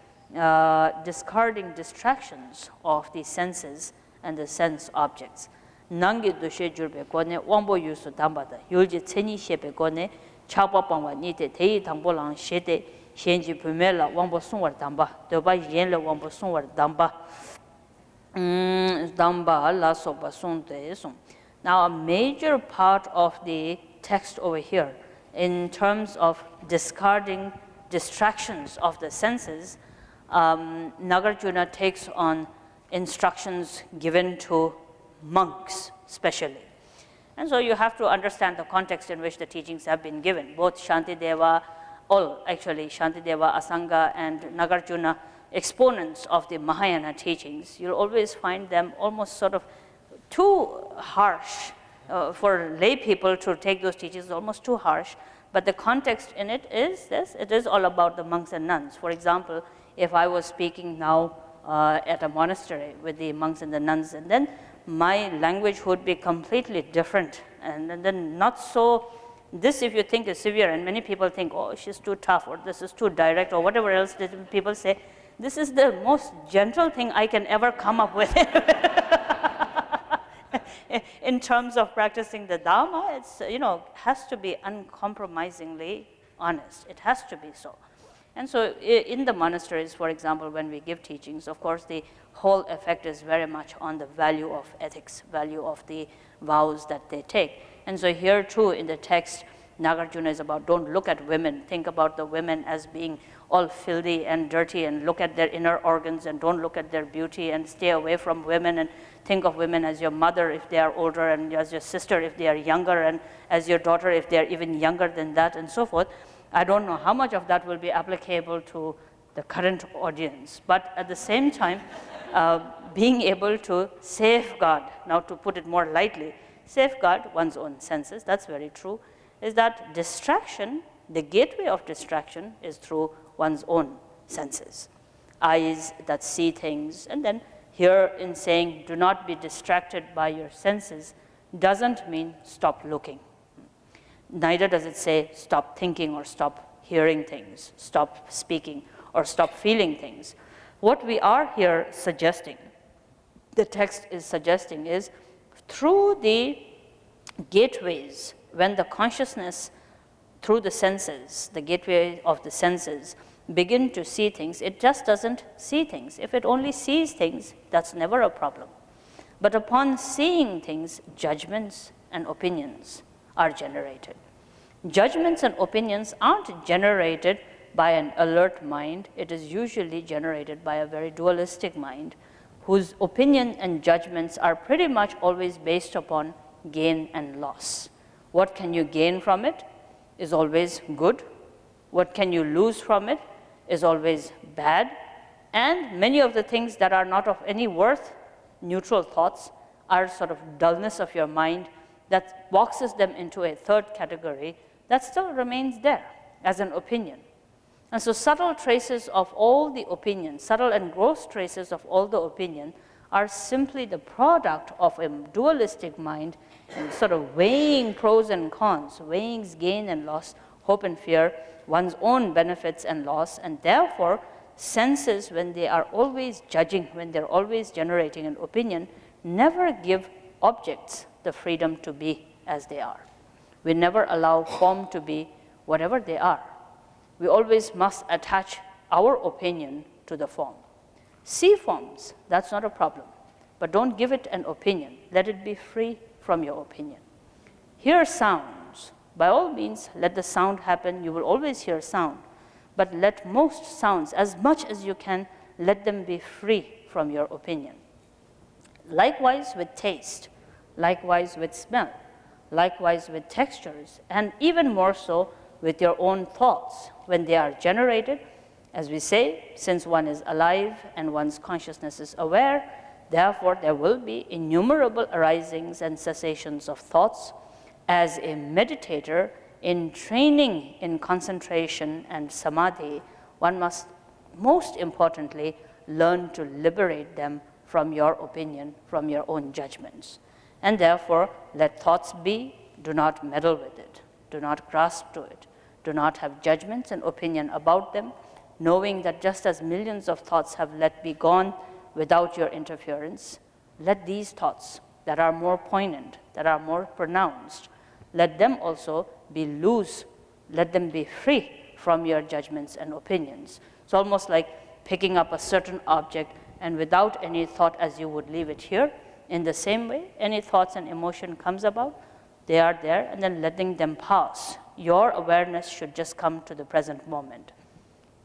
distractions of the senses and the sense objects. Nangi doshe jurbe kone wangbo yusu dambada, yulji tseni shepe kone chakpa pangwa nite teyi tangbo lang shete shenji pumela wangbo sungwar damba, doba yenle wangbo sungwar damba. Now, a major part of the text over here, in terms of discarding distractions of the senses, Nagarjuna takes on instructions given to monks, especially. And so you have to understand the context in which the teachings have been given. Both Shantideva, Shantideva, Asanga, and Nagarjuna, exponents of the Mahayana teachings, you'll always find them almost sort of too harsh. For lay people to take those teachings is almost too harsh. But the context in it is this, it is all about the monks and nuns. For example, if I was speaking now at a monastery with the monks and the nuns, and then my language would be completely different, and then not so, this if you think is severe, and many people think, oh, she's too tough, or this is too direct, or whatever else that people say, this is the most gentle thing I can ever come up with. In terms of practicing the Dharma, it's, has to be uncompromisingly honest. It has to be so. And so in the monasteries, for example, when we give teachings, of course, the whole effect is very much on the value of ethics, value of the vows that they take. And so here too, in the text, Nagarjuna is about don't look at women. Think about the women as being all filthy and dirty, and look at their inner organs, and don't look at their beauty, and stay away from women, and think of women as your mother if they are older, and as your sister if they are younger, and as your daughter if they are even younger than that, and so forth. I don't know how much of that will be applicable to the current audience, but at the same time, being able to safeguard, now to put it more lightly, safeguard one's own senses, that's very true, is that distraction, the gateway of distraction is through one's own senses. Eyes that see things, and then here in saying do not be distracted by your senses doesn't mean stop looking. Neither does it say stop thinking or stop hearing things, stop speaking or stop feeling things. What we are here suggesting, the text is suggesting, is through the gateways, when the consciousness through the senses, the gateway of the senses, begin to see things, it just doesn't see things. If it only sees things, that's never a problem. But upon seeing things, judgments and opinions are generated. Judgments and opinions aren't generated by an alert mind. It is usually generated by a very dualistic mind, whose opinion and judgments are pretty much always based upon gain and loss. What can you gain from it is always good. What can you lose from it is always bad. And many of the things that are not of any worth, neutral thoughts, are sort of dullness of your mind that boxes them into a third category that still remains there as an opinion. And so subtle traces of all the opinions, subtle and gross traces of all the opinion, are simply the product of a dualistic mind and sort of weighing pros and cons, weighing gain and loss, hope and fear, one's own benefits and loss, and therefore senses, when they are always judging, when they're always generating an opinion, never give objects the freedom to be as they are. We never allow form to be whatever they are. We always must attach our opinion to the form. See forms, that's not a problem, but don't give it an opinion. Let it be free from your opinion. Hear sounds. By all means, let the sound happen. You will always hear sound, but let most sounds, as much as you can, let them be free from your opinion. Likewise with taste, likewise with smell, likewise with textures, and even more so with your own thoughts. When they are generated, as we say, since one is alive and one's consciousness is aware, therefore there will be innumerable arisings and cessations of thoughts. As a meditator, in training in concentration and samadhi, one must most importantly learn to liberate them from your opinion, from your own judgments. And therefore, let thoughts be, do not meddle with it, do not grasp to it, do not have judgments and opinion about them, knowing that just as millions of thoughts have let be gone without your interference, let these thoughts that are more poignant, that are more pronounced, let them also be loose, let them be free from your judgments and opinions. It's almost like picking up a certain object and without any thought as you would leave it here. In the same way, any thoughts and emotion comes about, they are there, and then letting them pass. Your awareness should just come to the present moment.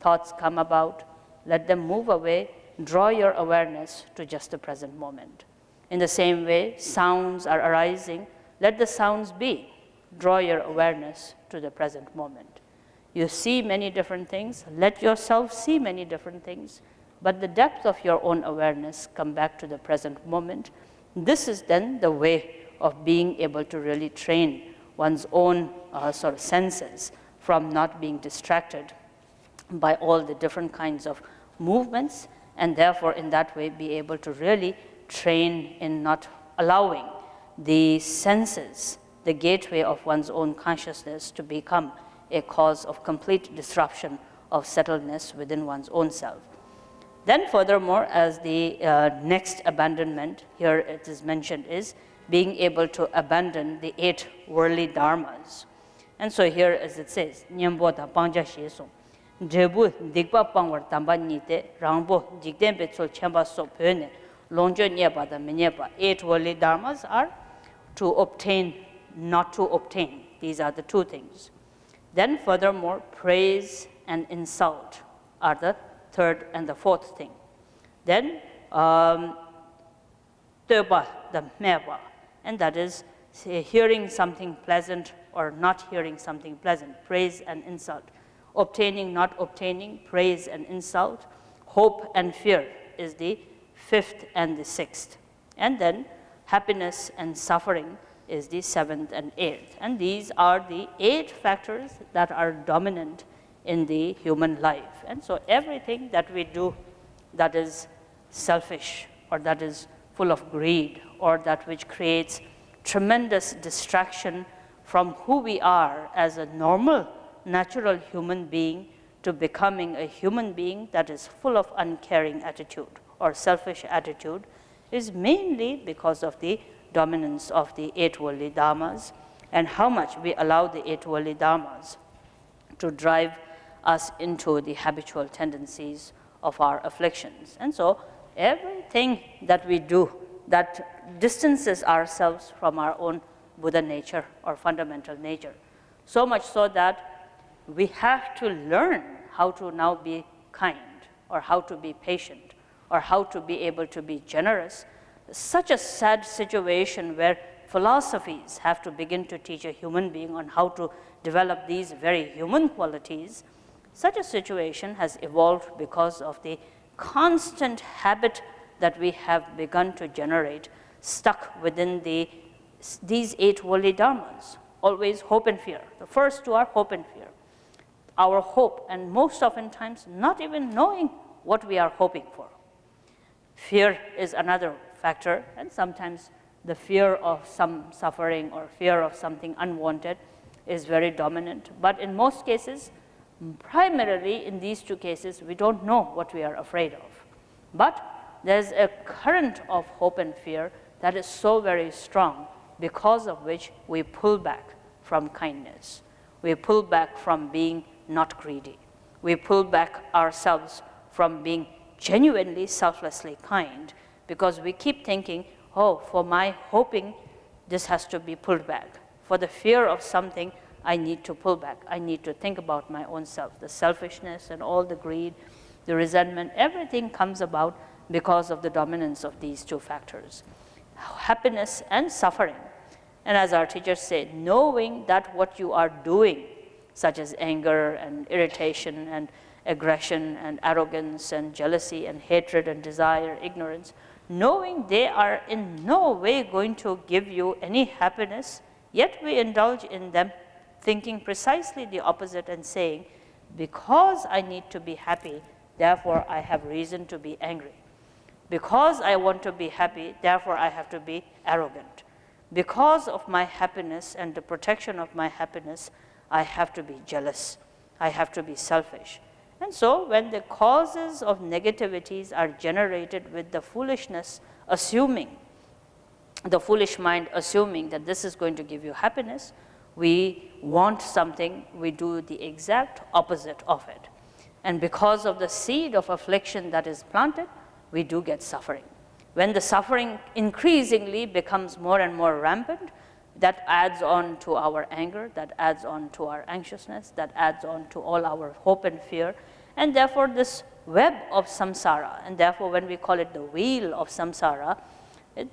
Thoughts come about, let them move away, draw your awareness to just the present moment. In the same way, sounds are arising, let the sounds be. Draw your awareness to the present moment. You see many different things, let yourself see many different things, but the depth of your own awareness come back to the present moment. This is then the way of being able to really train one's own sort of senses from not being distracted by all the different kinds of movements, and therefore in that way be able to really train in not allowing the senses, the gateway of one's own consciousness, to become a cause of complete disruption of settledness within one's own self. Then furthermore, as the next abandonment, here it is mentioned, is being able to abandon the 8 worldly dharmas. And so here as it says, Nyambo da pangja shesong, Jebu digba pangwar tamba nite, Rangbo jikden betsul chemba so pöne, Longjo nyeba da menyeba. 8 worldly dharmas are to obtain, not to obtain. These are the 2 things. Then furthermore, praise and insult are the 3rd and the 4th thing. Then teba, the meba, and that is hearing something pleasant or not hearing something pleasant, praise and insult. Obtaining, not obtaining, praise and insult. Hope and fear is the 5th and the 6th. And then happiness and suffering is the 7th and 8th. And these are the 8 factors that are dominant in the human life. And so everything that we do that is selfish or that is full of greed or that which creates tremendous distraction from who we are as a normal, natural human being to becoming a human being that is full of uncaring attitude or selfish attitude is mainly because of the dominance of the 8 worldly dharmas and how much we allow the 8 worldly dharmas to drive us into the habitual tendencies of our afflictions. And so everything that we do that distances ourselves from our own Buddha nature or fundamental nature, so much so that we have to learn how to now be kind or how to be patient or how to be able to be generous. Such a sad situation where philosophies have to begin to teach a human being on how to develop these very human qualities. Such a situation has evolved because of the constant habit that we have begun to generate, stuck within these 8 worldly dharmas, always hope and fear. The first 2 are hope and fear. Our hope, and most oftentimes not even knowing what we are hoping for. Fear is another factor, and sometimes the fear of some suffering or fear of something unwanted is very dominant. But in most cases, primarily in these 2 cases, we don't know what we are afraid of. But there's a current of hope and fear that is so very strong, because of which we pull back from kindness. We pull back from being not greedy. We pull back ourselves from being genuinely selflessly kind, because we keep thinking, oh, for my hoping, this has to be pulled back. For the fear of something, I need to pull back. I need to think about my own self. The selfishness and all the greed, the resentment, everything comes about because of the dominance of these 2 factors, happiness and suffering. And as our teachers say, knowing that what you are doing, such as anger and irritation and aggression and arrogance and jealousy and hatred and desire, ignorance, knowing they are in no way going to give you any happiness, yet we indulge in them thinking precisely the opposite and saying, because I need to be happy, therefore I have reason to be angry. Because I want to be happy, therefore I have to be arrogant. Because of my happiness and the protection of my happiness, I have to be jealous. I have to be selfish. And so when the causes of negativities are generated with the foolishness, assuming, the foolish mind assuming that this is going to give you happiness, we want something, we do the exact opposite of it. And because of the seed of affliction that is planted, we do get suffering. When the suffering increasingly becomes more and more rampant, that adds on to our anger, that adds on to our anxiousness, that adds on to all our hope and fear, and therefore this web of samsara, and therefore when we call it the wheel of samsara,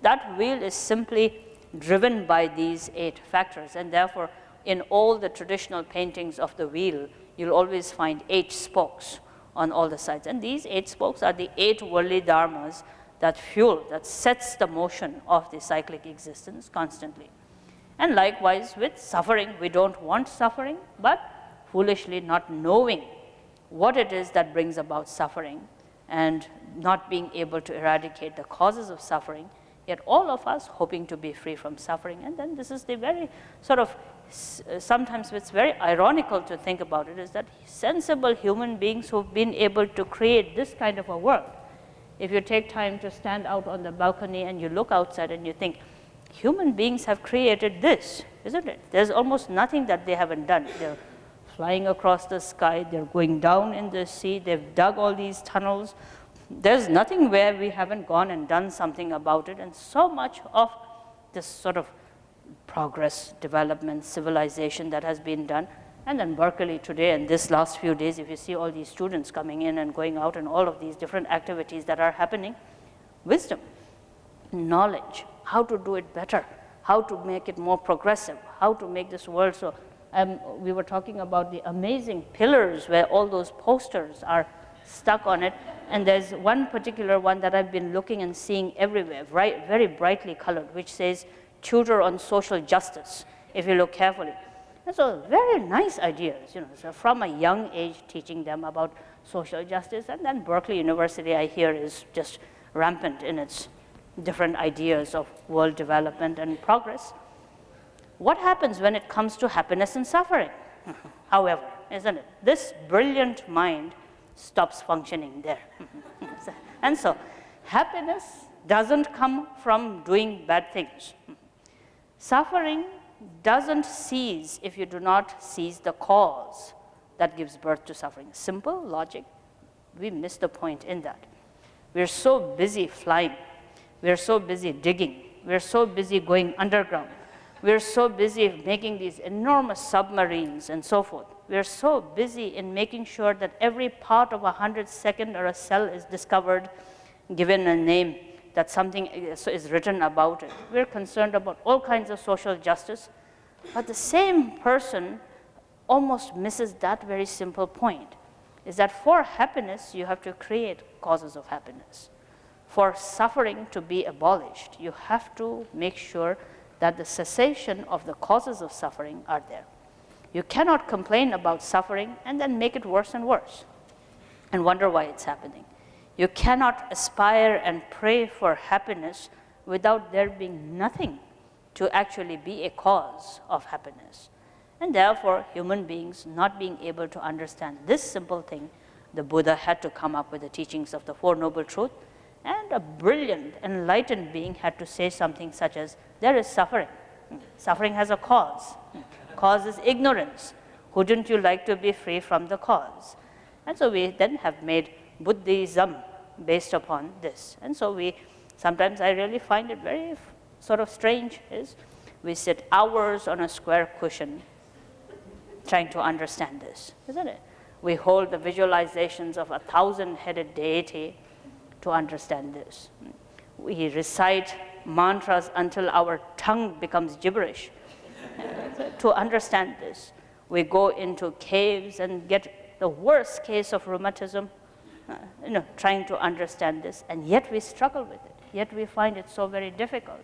that wheel is simply driven by these 8 factors, and therefore in all the traditional paintings of the wheel, you'll always find 8 spokes on all the sides, and these 8 spokes are the 8 worldly dharmas that fuel, that sets the motion of the cyclic existence constantly. And likewise with suffering, we don't want suffering, but foolishly not knowing what it is that brings about suffering and not being able to eradicate the causes of suffering, yet all of us hoping to be free from suffering. And then this is the very sort of, sometimes it's very ironical to think about it, is that sensible human beings who've been able to create this kind of a world, if you take time to stand out on the balcony and you look outside and you think, human beings have created this, isn't it? There's almost nothing that they haven't done. They're flying across the sky, they're going down in the sea, they've dug all these tunnels. There's nothing where we haven't gone and done something about it, and so much of this sort of progress, development, civilization that has been done. And then Berkeley today and this last few days, if you see all these students coming in and going out and all of these different activities that are happening, wisdom, knowledge, how to do it better, how to make it more progressive, how to make this world so. We were talking about the amazing pillars where all those posters are stuck on it, and there's one particular one that I've been looking and seeing everywhere, very brightly colored, which says tutor on social justice, if you look carefully. And so very nice ideas, so from a young age teaching them about social justice. And then Berkeley University, I hear, is just rampant in its different ideas of world development and progress. What happens when it comes to happiness and suffering? However, isn't it? This brilliant mind stops functioning there. And so happiness doesn't come from doing bad things. Suffering doesn't cease if you do not seize the cause that gives birth to suffering. Simple logic, we miss the point in that. We're so busy flying, we're so busy digging, we're so busy going underground, we're so busy making these enormous submarines and so forth. We're so busy in making sure that every part of a 100-second or a cell is discovered, given a name, that something is written about it. We're concerned about all kinds of social justice, but the same person almost misses that very simple point, is that for happiness, you have to create causes of happiness. For suffering to be abolished, you have to make sure that the cessation of the causes of suffering are there. You cannot complain about suffering and then make it worse and worse and wonder why it's happening. You cannot aspire and pray for happiness without there being nothing to actually be a cause of happiness. And therefore, human beings not being able to understand this simple thing, the Buddha had to come up with the teachings of the Four Noble Truths, and a brilliant, enlightened being had to say something such as, there is suffering. Suffering has a cause. Cause is ignorance. Wouldn't you like to be free from the cause? And so we then have made Buddhism based upon this. And so sometimes I really find it very sort of strange, is we sit hours on a square cushion trying to understand this, isn't it? We hold the visualizations of a 1,000-headed deity to understand this. We recite mantras until our tongue becomes gibberish to understand this. We go into caves and get the worst case of rheumatism, trying to understand this, and yet we struggle with it. Yet we find it so very difficult.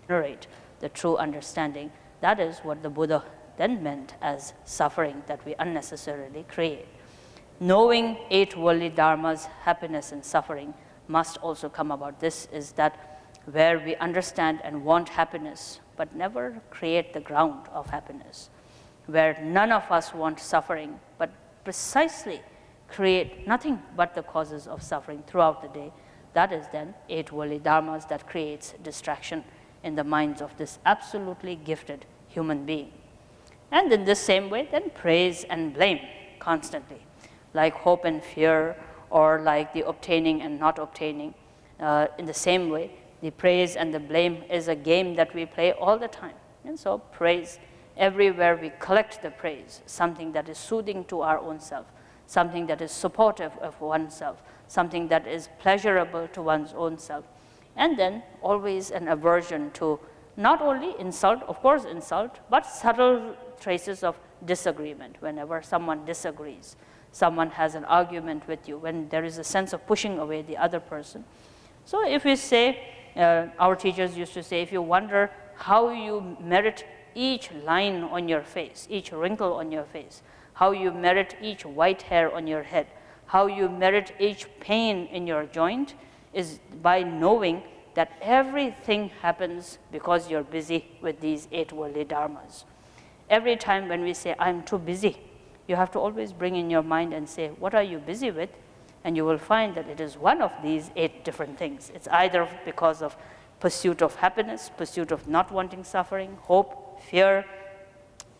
Generate the true understanding. That is what the Buddha then meant as suffering that we unnecessarily create. Knowing 8 worldly dharmas, happiness and suffering, must also come about. This is that where we understand and want happiness, but never create the ground of happiness, where none of us want suffering, but precisely create nothing but the causes of suffering throughout the day. That is then 8 worldly dharmas that creates distraction in the minds of this absolutely gifted human being. And in this same way, then praise and blame constantly, like hope and fear, or like the obtaining and not obtaining. In the same way, the praise and the blame is a game that we play all the time. And so praise, everywhere we collect the praise, something that is soothing to our own self, something that is supportive of oneself, something that is pleasurable to one's own self. And then always an aversion to not only insult, of course insult, but subtle traces of disagreement. Whenever someone disagrees, someone has an argument with you, when there is a sense of pushing away the other person. So if we say, our teachers used to say, if you wonder how you merit each line on your face, each wrinkle on your face, how you merit each white hair on your head, how you merit each pain in your joint, is by knowing that everything happens because you're busy with these 8 worldly dharmas. Every time when we say, I'm too busy, you have to always bring in your mind and say, what are you busy with? And you will find that it is one of these 8 different things. It's either because of pursuit of happiness, pursuit of not wanting suffering, hope, fear,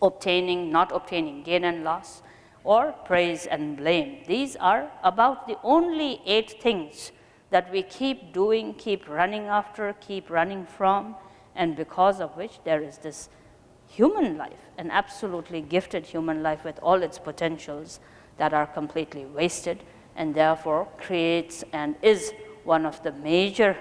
obtaining, not obtaining, gain and loss, or praise and blame. These are about the only 8 things that we keep doing, keep running after, keep running from, and because of which there is this human life, an absolutely gifted human life with all its potentials that are completely wasted, and therefore creates and is one of the major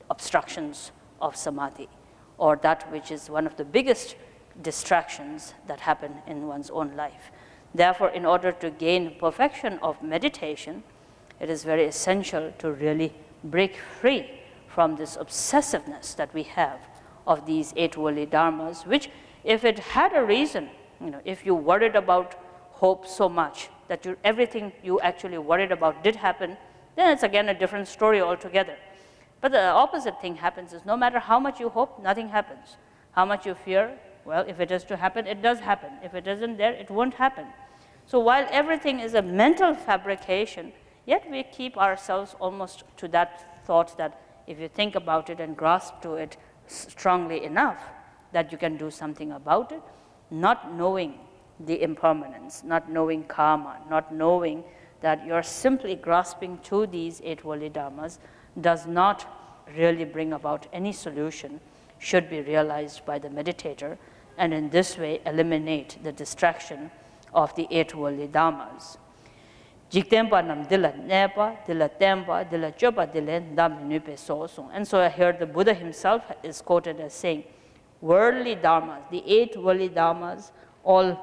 obstructions of samadhi, or that which is one of the biggest distractions that happen in one's own life. Therefore, in order to gain perfection of meditation, it is very essential to really break free from this obsessiveness that we have of these 8 worldly dharmas, which if it had a reason, if you worried about hope so much that everything you actually worried about did happen, then it's again a different story altogether. But the opposite thing happens is no matter how much you hope, nothing happens. How much you fear, well, if it is to happen, it does happen. If it isn't there, it won't happen. So while everything is a mental fabrication, yet we keep ourselves almost to that thought that if you think about it and grasp to it strongly enough, that you can do something about it, not knowing the impermanence, not knowing karma, not knowing that you're simply grasping to these 8 worldly dharmas does not really bring about any solution, should be realized by the meditator, and in this way eliminate the distraction of the 8 worldly dharmas. And so here the Buddha himself is quoted as saying, worldly dharmas, the 8 worldly dharmas, all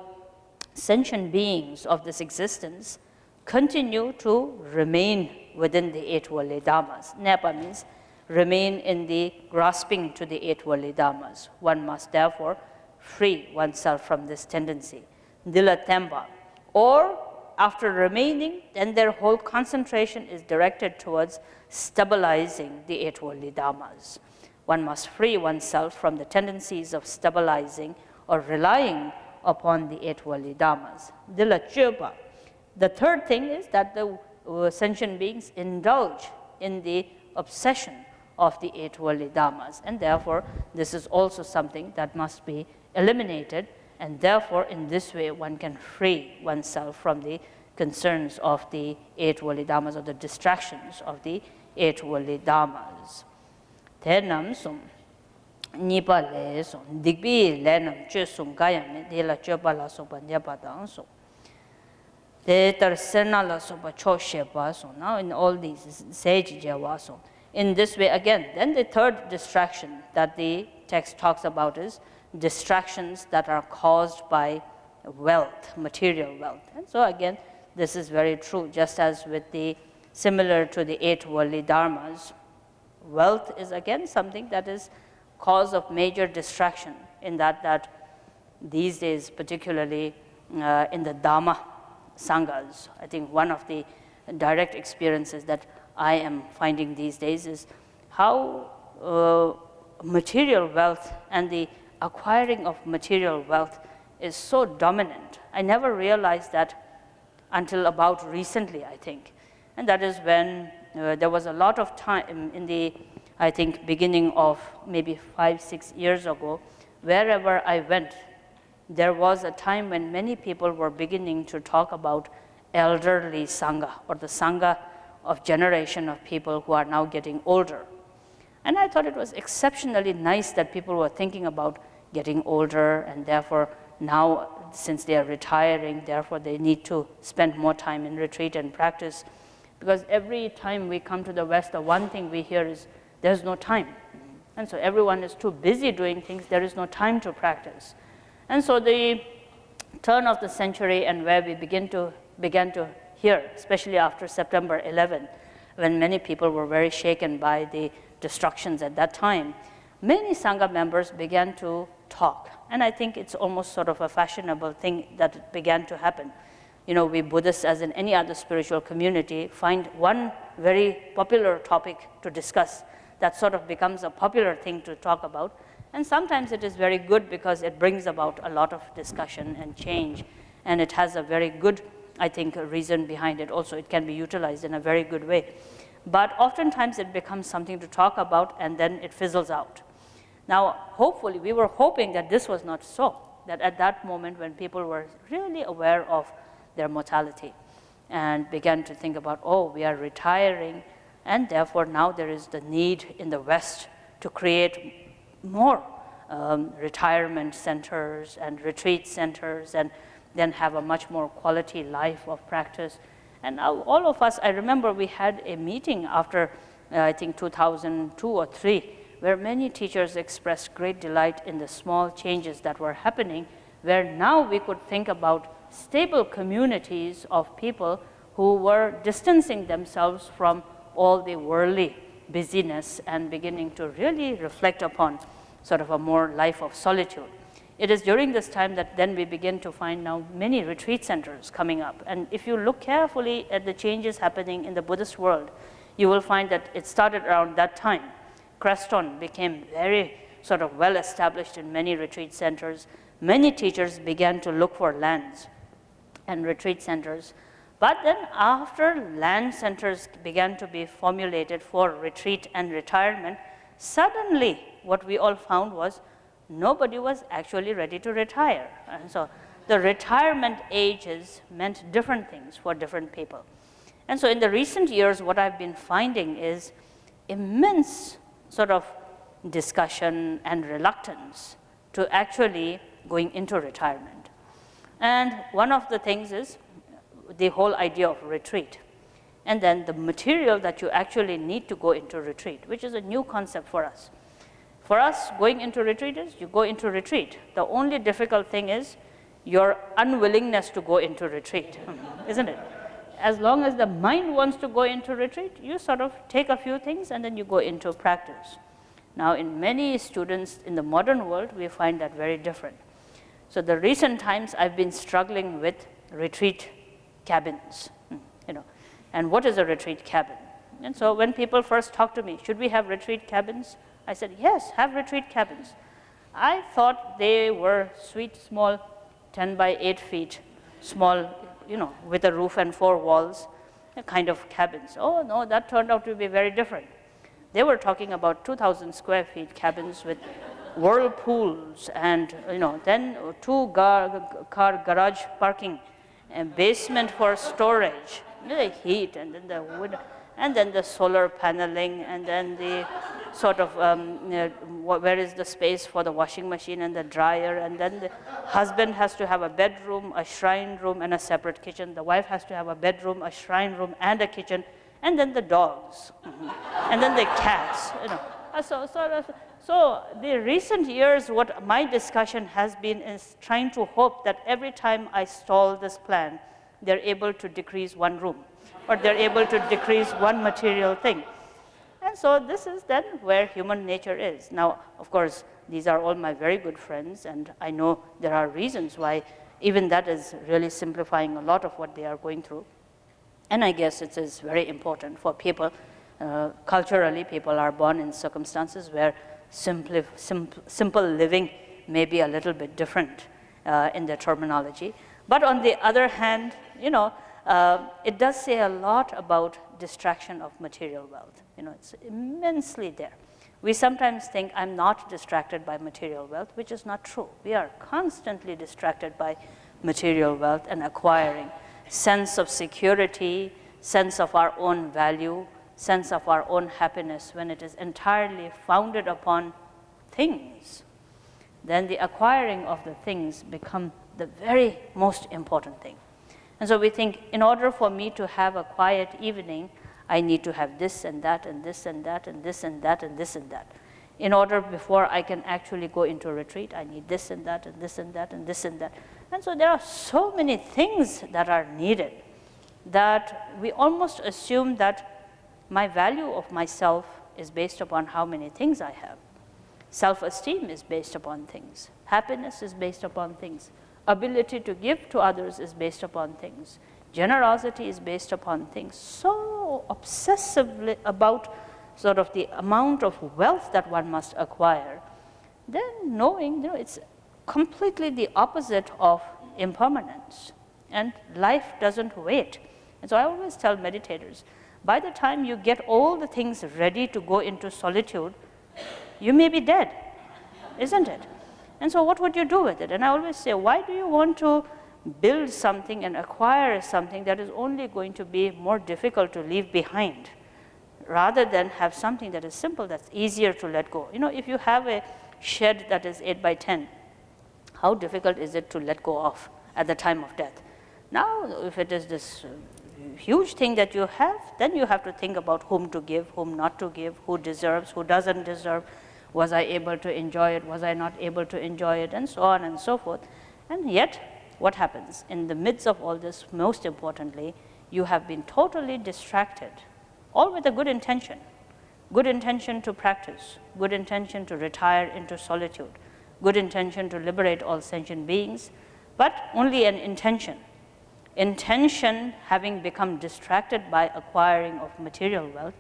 sentient beings of this existence continue to remain within the 8 worldly dharmas. Nepa means remain in the grasping to the 8 worldly dharmas. One must therefore free oneself from this tendency. Dila tempa, or after remaining, then their whole concentration is directed towards stabilizing the 8 worldly dharmas. One must free oneself from the tendencies of stabilizing or relying upon the 8 worldly dharmas. Dila chupa. The third thing is that the sentient beings indulge in the obsession of the 8 worldly dharmas, and therefore this is also something that must be eliminated, and therefore in this way one can free oneself from the concerns of the 8 worldly dharmas, or the distractions of the 8 worldly dharmas. Tenam sum nipa le sum digbi lenam che sum gayam de la chopa la sopa nyapa dang sum de tar sena la sopa cho shepa sum. Now in all these sage jawa sum. In this way again, then the third distraction that the text talks about is distractions that are caused by wealth, material wealth. And so again, this is very true, just as with the similar to the 8 worldly dharmas, wealth is again something that is cause of major distraction, in that these days, particularly in the Dhamma Sanghas. I think one of the direct experiences that I am finding these days is how material wealth and the acquiring of material wealth is so dominant. I never realized that until about recently, I think. And that is when there was a lot of time in the, I think, beginning of maybe 5-6 years ago, wherever I went, there was a time when many people were beginning to talk about elderly Sangha, or the Sangha of generation of people who are now getting older. And I thought it was exceptionally nice that people were thinking about getting older, and therefore now, since they are retiring, therefore they need to spend more time in retreat and practice. Because every time we come to the West, the one thing we hear is there's no time. And so everyone is too busy doing things, there is no time to practice. And so the turn of the century and where we began to hear, especially after September 11, when many people were very shaken by the destructions at that time, many Sangha members began to talk. And I think it's almost sort of a fashionable thing that began to happen. You know, we Buddhists, as in any other spiritual community, find one very popular topic to discuss that sort of becomes a popular thing to talk about. And sometimes it is very good because it brings about a lot of discussion and change. And it has a very good, I think, reason behind it. Also, it can be utilized in a very good way. But oftentimes it becomes something to talk about and then it fizzles out. Now, hopefully, we were hoping that this was not so, that at that moment when people were really aware of their mortality and began to think about, oh, we are retiring, and therefore now there is the need in the West to create more retirement centers and retreat centers, and then have a much more quality life of practice. And now all of us, I remember we had a meeting after, I think 2002 or 3, where many teachers expressed great delight in the small changes that were happening, where now we could think about stable communities of people who were distancing themselves from all the worldly busyness and beginning to really reflect upon sort of a more life of solitude. It is during this time that then we begin to find now many retreat centers coming up. And if you look carefully at the changes happening in the Buddhist world, you will find that it started around that time. Creston became very sort of well established in many retreat centers. Many teachers began to look for lands and retreat centers. But then after land centers began to be formulated for retreat and retirement, suddenly what we all found was nobody was actually ready to retire. And so the retirement ages meant different things for different people. And so in the recent years, what I've been finding is immense sort of discussion and reluctance to actually going into retirement. And one of the things is the whole idea of retreat. And then the material that you actually need to go into retreat, which is a new concept for us. For us, going into retreat is you go into retreat. The only difficult thing is your unwillingness to go into retreat, isn't it? As long as the mind wants to go into retreat, you sort of take a few things and then you go into practice. Now, in many students in the modern world, we find that very different. So the recent times, I've been struggling with retreat cabins, you know. And what is a retreat cabin? And so when people first talk to me, should we have retreat cabins? I said, yes, have retreat cabins. I thought they were sweet, small, 10 by 8 feet, small, you know, with a roof and 4 walls, kind of cabins. Oh, no, that turned out to be very different. They were talking about 2,000 square feet cabins with whirlpools and, you know, then 2-car garage parking and basement for storage, the heat, and then the wood, and then the solar paneling, and then the sort of, where is the space for the washing machine and the dryer, and then the husband has to have a bedroom, a shrine room, and a separate kitchen. The wife has to have a bedroom, a shrine room, and a kitchen, and then the dogs, and then the cats, you know. So the recent years, what my discussion has been is trying to hope that every time I stall this plan, they're able to decrease one room, or they're able to decrease one material thing. And so this is then where human nature is. Now, of course, these are all my very good friends, and I know there are reasons why even that is really simplifying a lot of what they are going through. And I guess it is very important for people. Culturally, people are born in circumstances where simple living may be a little bit different in their terminology. But on the other hand, it does say a lot about distraction of material wealth. It's immensely there. We sometimes think I'm not distracted by material wealth, which is not true. We are constantly distracted by material wealth and acquiring sense of security, sense of our own value, sense of our own happiness when it is entirely founded upon things. Then the acquiring of the things become the very most important thing. And so we think, in order for me to have a quiet evening, I need to have this and that and this and that and this and that and this and that. In order, before I can actually go into a retreat, I need this and that and this and that and this and that. And so there are so many things that are needed that we almost assume that my value of myself is based upon how many things I have. Self-esteem is based upon things. Happiness is based upon things. Ability to give to others is based upon things. Generosity is based upon things. So obsessively about sort of the amount of wealth that one must acquire, then knowing it's completely the opposite of impermanence. And life doesn't wait. And so I always tell meditators, by the time you get all the things ready to go into solitude, you may be dead, isn't it? And so what would you do with it? And I always say, why do you want to build something and acquire something that is only going to be more difficult to leave behind, rather than have something that is simple, that's easier to let go? If you have a shed that is 8 by 10, how difficult is it to let go of at the time of death? Now, if it is this huge thing that you have, then you have to think about whom to give, whom not to give, who deserves, who doesn't deserve. Was I able to enjoy it? Was I not able to enjoy it? And so on and so forth. And yet, what happens? In the midst of all this, most importantly, you have been totally distracted, all with a good intention. Good intention to practice, good intention to retire into solitude, good intention to liberate all sentient beings, but only an intention. Intention, having become distracted by acquiring of material wealth,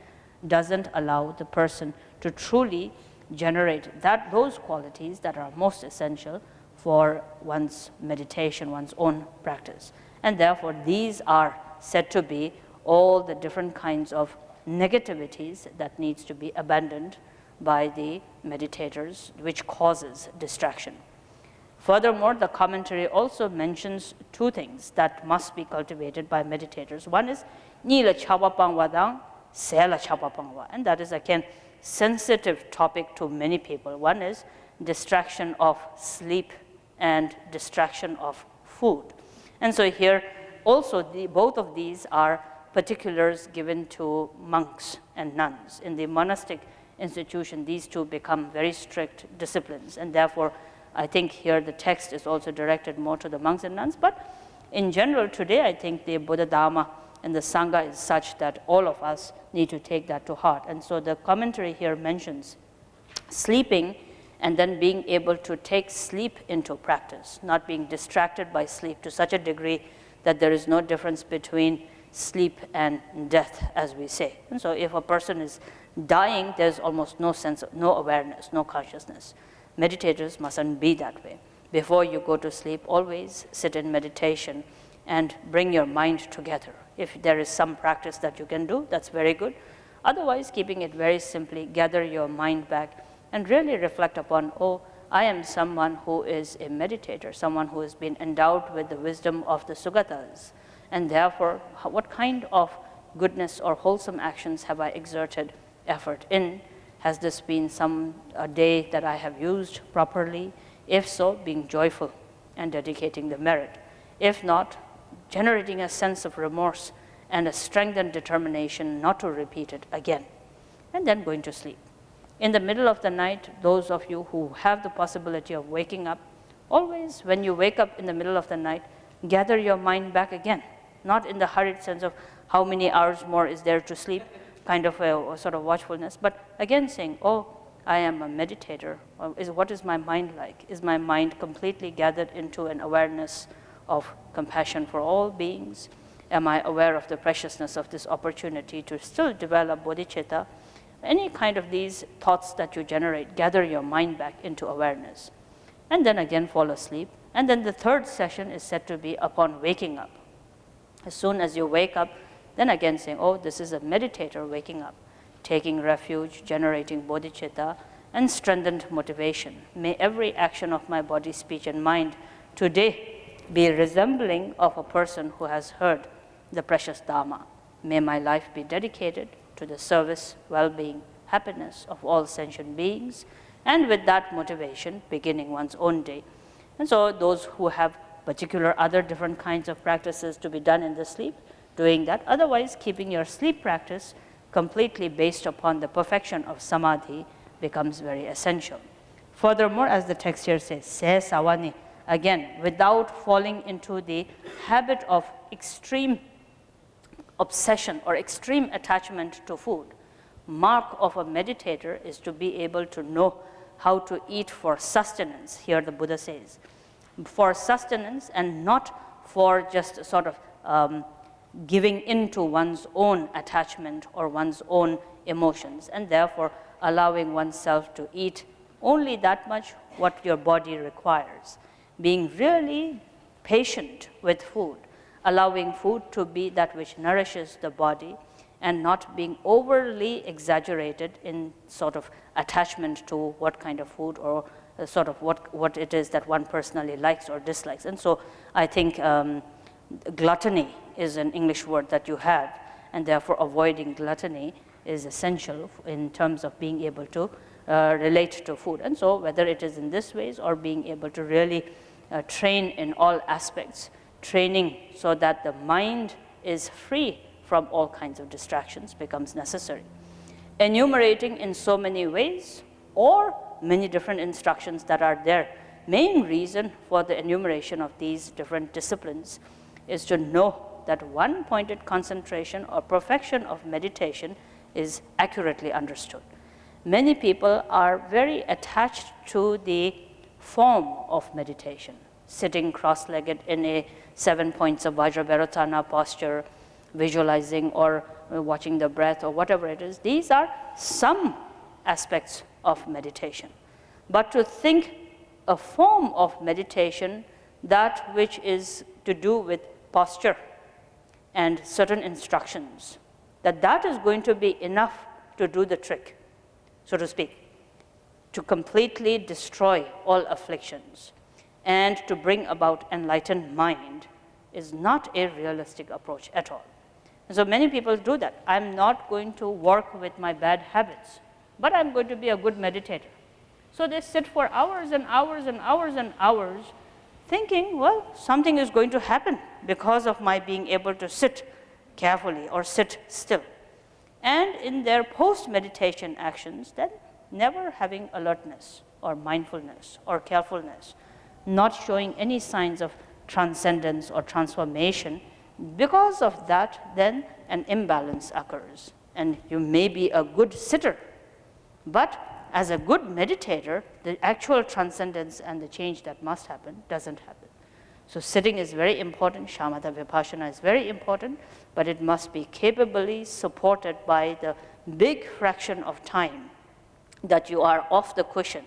doesn't allow the person to truly generate those qualities that are most essential for one's meditation, one's own practice. And therefore, these are said to be all the different kinds of negativities that needs to be abandoned by the meditators, which causes distraction. Furthermore, the commentary also mentions two things that must be cultivated by meditators. One is Nila Chawapang Wadang, Sela Chawapang, and that is again sensitive topic to many people. One is distraction of sleep and distraction of food. And so here also both of these are particulars given to monks and nuns. In the monastic institution, these two become very strict disciplines, and therefore I think here the text is also directed more to the monks and nuns. But in general today, I think the Buddha Dharma and the Sangha is such that all of us need to take that to heart. And so the commentary here mentions sleeping and then being able to take sleep into practice, not being distracted by sleep to such a degree that there is no difference between sleep and death, as we say. And so if a person is dying, there's almost no sense of, no awareness, no consciousness. Meditators mustn't be that way. Before you go to sleep, always sit in meditation and bring your mind together. If there is some practice that you can do, that's very good. Otherwise, keeping it very simply, gather your mind back and really reflect upon, oh, I am someone who is a meditator, someone who has been endowed with the wisdom of the Sugatas. And therefore, what kind of goodness or wholesome actions have I exerted effort in? Has this been a day that I have used properly? If so, being joyful and dedicating the merit. If not, generating a sense of remorse and a strengthened determination not to repeat it again, and then going to sleep. In the middle of the night, those of you who have the possibility of waking up, always when you wake up in the middle of the night, gather your mind back again, not in the hurried sense of how many hours more is there to sleep, kind of a sort of watchfulness, but again saying, oh, I am a meditator. What is my mind like? Is my mind completely gathered into an awareness of compassion for all beings? Am I aware of the preciousness of this opportunity to still develop bodhicitta? Any kind of these thoughts that you generate, gather your mind back into awareness. And then again fall asleep. And then the third session is said to be upon waking up. As soon as you wake up, then again saying, oh, this is a meditator waking up, taking refuge, generating bodhicitta, and strengthened motivation. May every action of my body, speech, and mind today be resembling of a person who has heard the precious Dharma. May my life be dedicated to the service, well-being, happiness of all sentient beings, and with that motivation, beginning one's own day. And so those who have particular other different kinds of practices to be done in the sleep, doing that. Otherwise, keeping your sleep practice completely based upon the perfection of samadhi becomes very essential. Furthermore, as the text here says, se savani, again, without falling into the habit of extreme obsession or extreme attachment to food. Mark of a meditator is to be able to know how to eat for sustenance, here the Buddha says, for sustenance and not for just sort of giving into one's own attachment or one's own emotions, and therefore allowing oneself to eat only that much what your body requires. Being really patient with food, allowing food to be that which nourishes the body, and not being overly exaggerated in sort of attachment to what kind of food or sort of what it is that one personally likes or dislikes. And so I think gluttony is an English word that you have, and therefore avoiding gluttony is essential in terms of being able to relate to food. And so whether it is in this ways or being able to really train in all aspects, training so that the mind is free from all kinds of distractions becomes necessary. Enumerating in so many ways or many different instructions that are there. Main reason for the enumeration of these different disciplines is to know that one pointed concentration or perfection of meditation is accurately understood. Many people are very attached to the form of meditation, sitting cross-legged in a 7 points of Vajrabharatana posture, visualizing or watching the breath or whatever it is. These are some aspects of meditation. But to think a form of meditation, that which is to do with posture and certain instructions, that is going to be enough to do the trick, so to speak, to completely destroy all afflictions and to bring about enlightened mind is not a realistic approach at all. And so many people do that. I'm not going to work with my bad habits, but I'm going to be a good meditator. So they sit for hours and hours and hours and hours thinking, well, something is going to happen because of my being able to sit carefully or sit still. And in their post-meditation actions, then never having alertness or mindfulness or carefulness, not showing any signs of transcendence or transformation. Because of that, then an imbalance occurs. And you may be a good sitter, but as a good meditator, the actual transcendence and the change that must happen doesn't happen. So sitting is very important, shamatha vipassana is very important, but it must be capably supported by the big fraction of time that you are off the cushion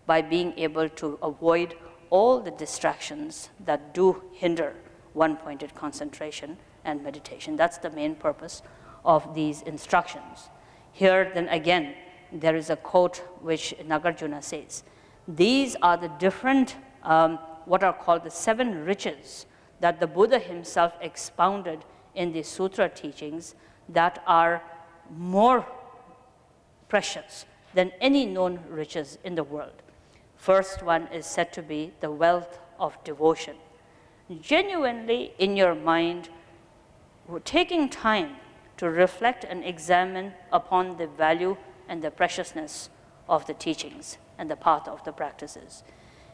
by being able to avoid all the distractions that do hinder one-pointed concentration and meditation. That's the main purpose of these instructions. Here, then again, there is a quote which Nagarjuna says, these are the different, what are called the 7 riches that the Buddha himself expounded in the sutra teachings that are more precious than any known riches in the world. First one is said to be the wealth of devotion. Genuinely in your mind, taking time to reflect and examine upon the value and the preciousness of the teachings and the path of the practices.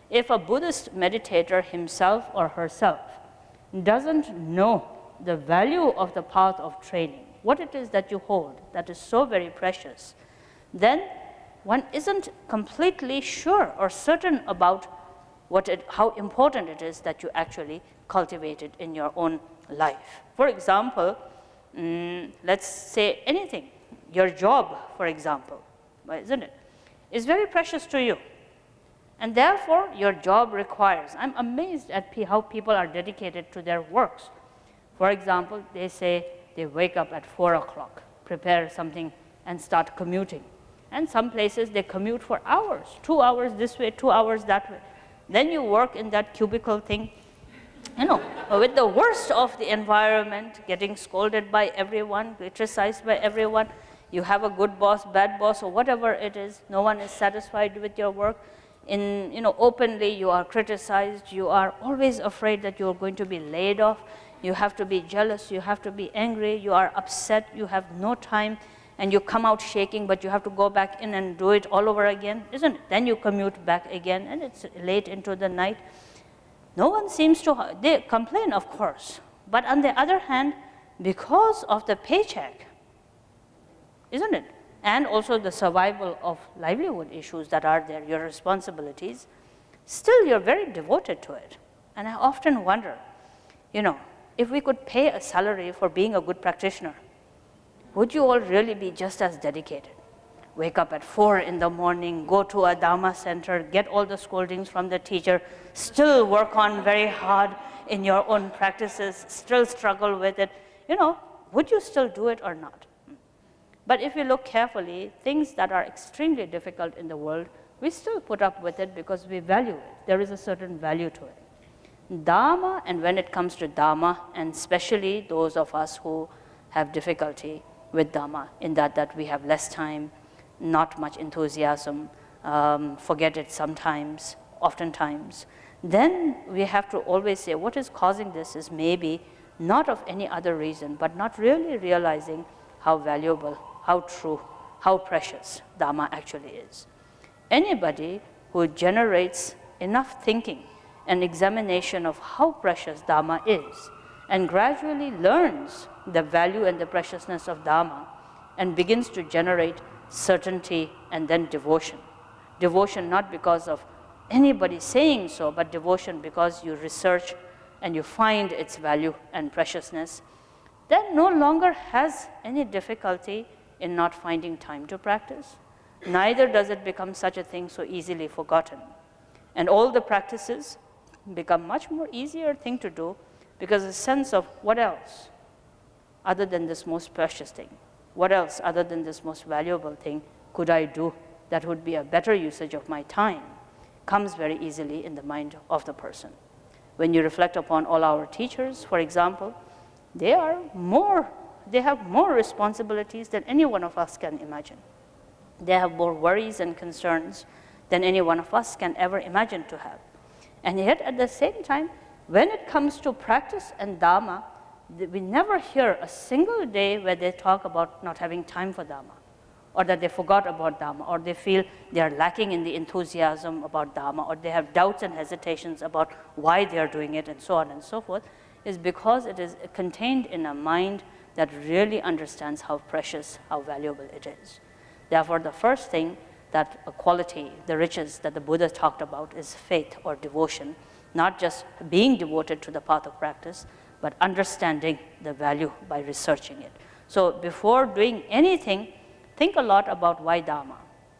If a Buddhist meditator himself or herself doesn't know the value of the path of training, what it is that you hold that is so very precious, then one isn't completely sure or certain about how important it is that you actually cultivate it in your own life. For example, let's say anything, your job, for example, isn't it, is very precious to you. And therefore, your job requires, I'm amazed at how people are dedicated to their works. For example, they say they wake up at 4 o'clock, prepare something, and start commuting. And some places they commute for hours, 2 hours this way, 2 hours that way. Then you work in that cubicle thing, with the worst of the environment, getting scolded by everyone, criticized by everyone. You have a good boss, bad boss, or whatever it is. No one is satisfied with your work. Openly you are criticized. You are always afraid that you are going to be laid off. You have to be jealous. You have to be angry. You are upset. You have no time. And you come out shaking, but you have to go back in and do it all over again, isn't it? Then you commute back again, and it's late into the night. No one seems to, they complain, of course. But on the other hand, because of the paycheck, isn't it? And also the survival of livelihood issues that are there, your responsibilities, still you're very devoted to it. And I often wonder, if we could pay a salary for being a good practitioner, would you all really be just as dedicated? Wake up at 4 in the morning, go to a Dharma center, get all the scoldings from the teacher, still work on very hard in your own practices, still struggle with it. Would you still do it or not? But if you look carefully, things that are extremely difficult in the world, we still put up with it because we value it. There is a certain value to it. Dharma, and when it comes to Dharma, and especially those of us who have difficulty with Dharma, in that we have less time, not much enthusiasm, forget it sometimes, oftentimes, then we have to always say what is causing this is maybe not of any other reason, but not really realizing how valuable, how true, how precious Dharma actually is. Anybody who generates enough thinking and examination of how precious Dharma is and gradually learns the value and the preciousness of Dharma and begins to generate certainty and then devotion. Devotion not because of anybody saying so, but devotion because you research and you find its value and preciousness, then no longer has any difficulty in not finding time to practice. Neither does it become such a thing so easily forgotten. And all the practices become much more easier thing to do because a sense of what else other than this most precious thing, what else other than this most valuable thing could I do that would be a better usage of my time, comes very easily in the mind of the person. When you reflect upon all our teachers, for example, they have more responsibilities than any one of us can imagine. They have more worries and concerns than any one of us can ever imagine to have. And yet at the same time, when it comes to practice and Dharma, we never hear a single day where they talk about not having time for Dharma, or that they forgot about Dharma, or they feel they are lacking in the enthusiasm about Dharma, or they have doubts and hesitations about why they are doing it, and so on and so forth, is because it is contained in a mind that really understands how precious, how valuable it is. Therefore, the first thing, that a quality, the riches that the Buddha talked about is faith or devotion, not just being devoted to the path of practice, but understanding the value by researching it. So before doing anything, think a lot about why Dharma.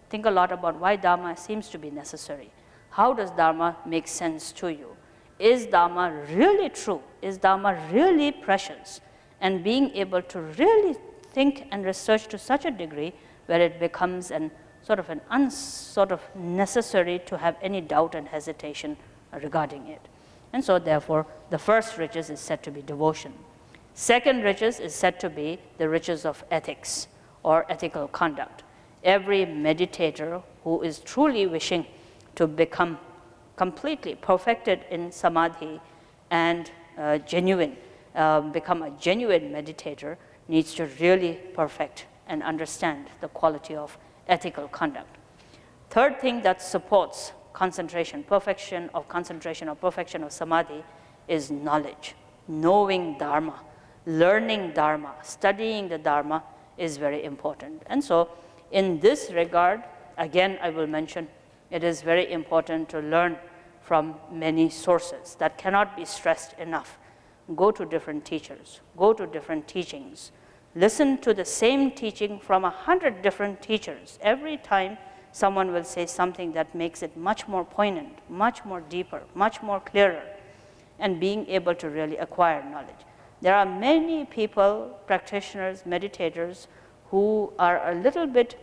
Think a lot about why Dharma seems to be necessary. How does Dharma make sense to you? Is Dharma really true? Is Dharma really precious? And being able to really think and research to such a degree where it becomes an sort of necessary to have any doubt and hesitation regarding it. And so therefore, the first riches is said to be devotion. Second riches is said to be the riches of ethics or ethical conduct. Every meditator who is truly wishing to become completely perfected in samadhi and become a genuine meditator needs to really perfect and understand the quality of ethical conduct. Third thing that supports concentration, perfection of concentration or perfection of samadhi is knowledge, knowing Dharma, learning Dharma, studying the Dharma is very important. And so in this regard, again, I will mention, it is very important to learn from many sources. That cannot be stressed enough. Go to different teachers, go to different teachings, listen to the same teaching from 100 different teachers. Every time someone will say something that makes it much more poignant, much more deeper, much more clearer, and being able to really acquire knowledge. There are many people, practitioners, meditators, who are a little bit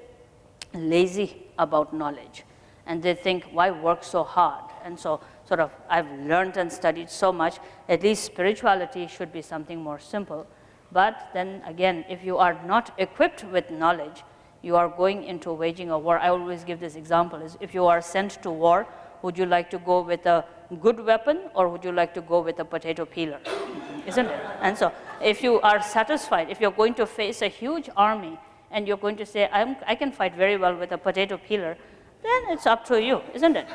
lazy about knowledge. And they think, why work so hard? And so sort of, I've learned and studied so much, at least spirituality should be something more simple. But then again, if you are not equipped with knowledge, you are going into waging a war. I always give this example, is if you are sent to war, would you like to go with a good weapon or would you like to go with a potato peeler? Isn't it? And so if you are satisfied, if you're going to face a huge army and you're going to say, I can fight very well with a potato peeler, then it's up to you, isn't it?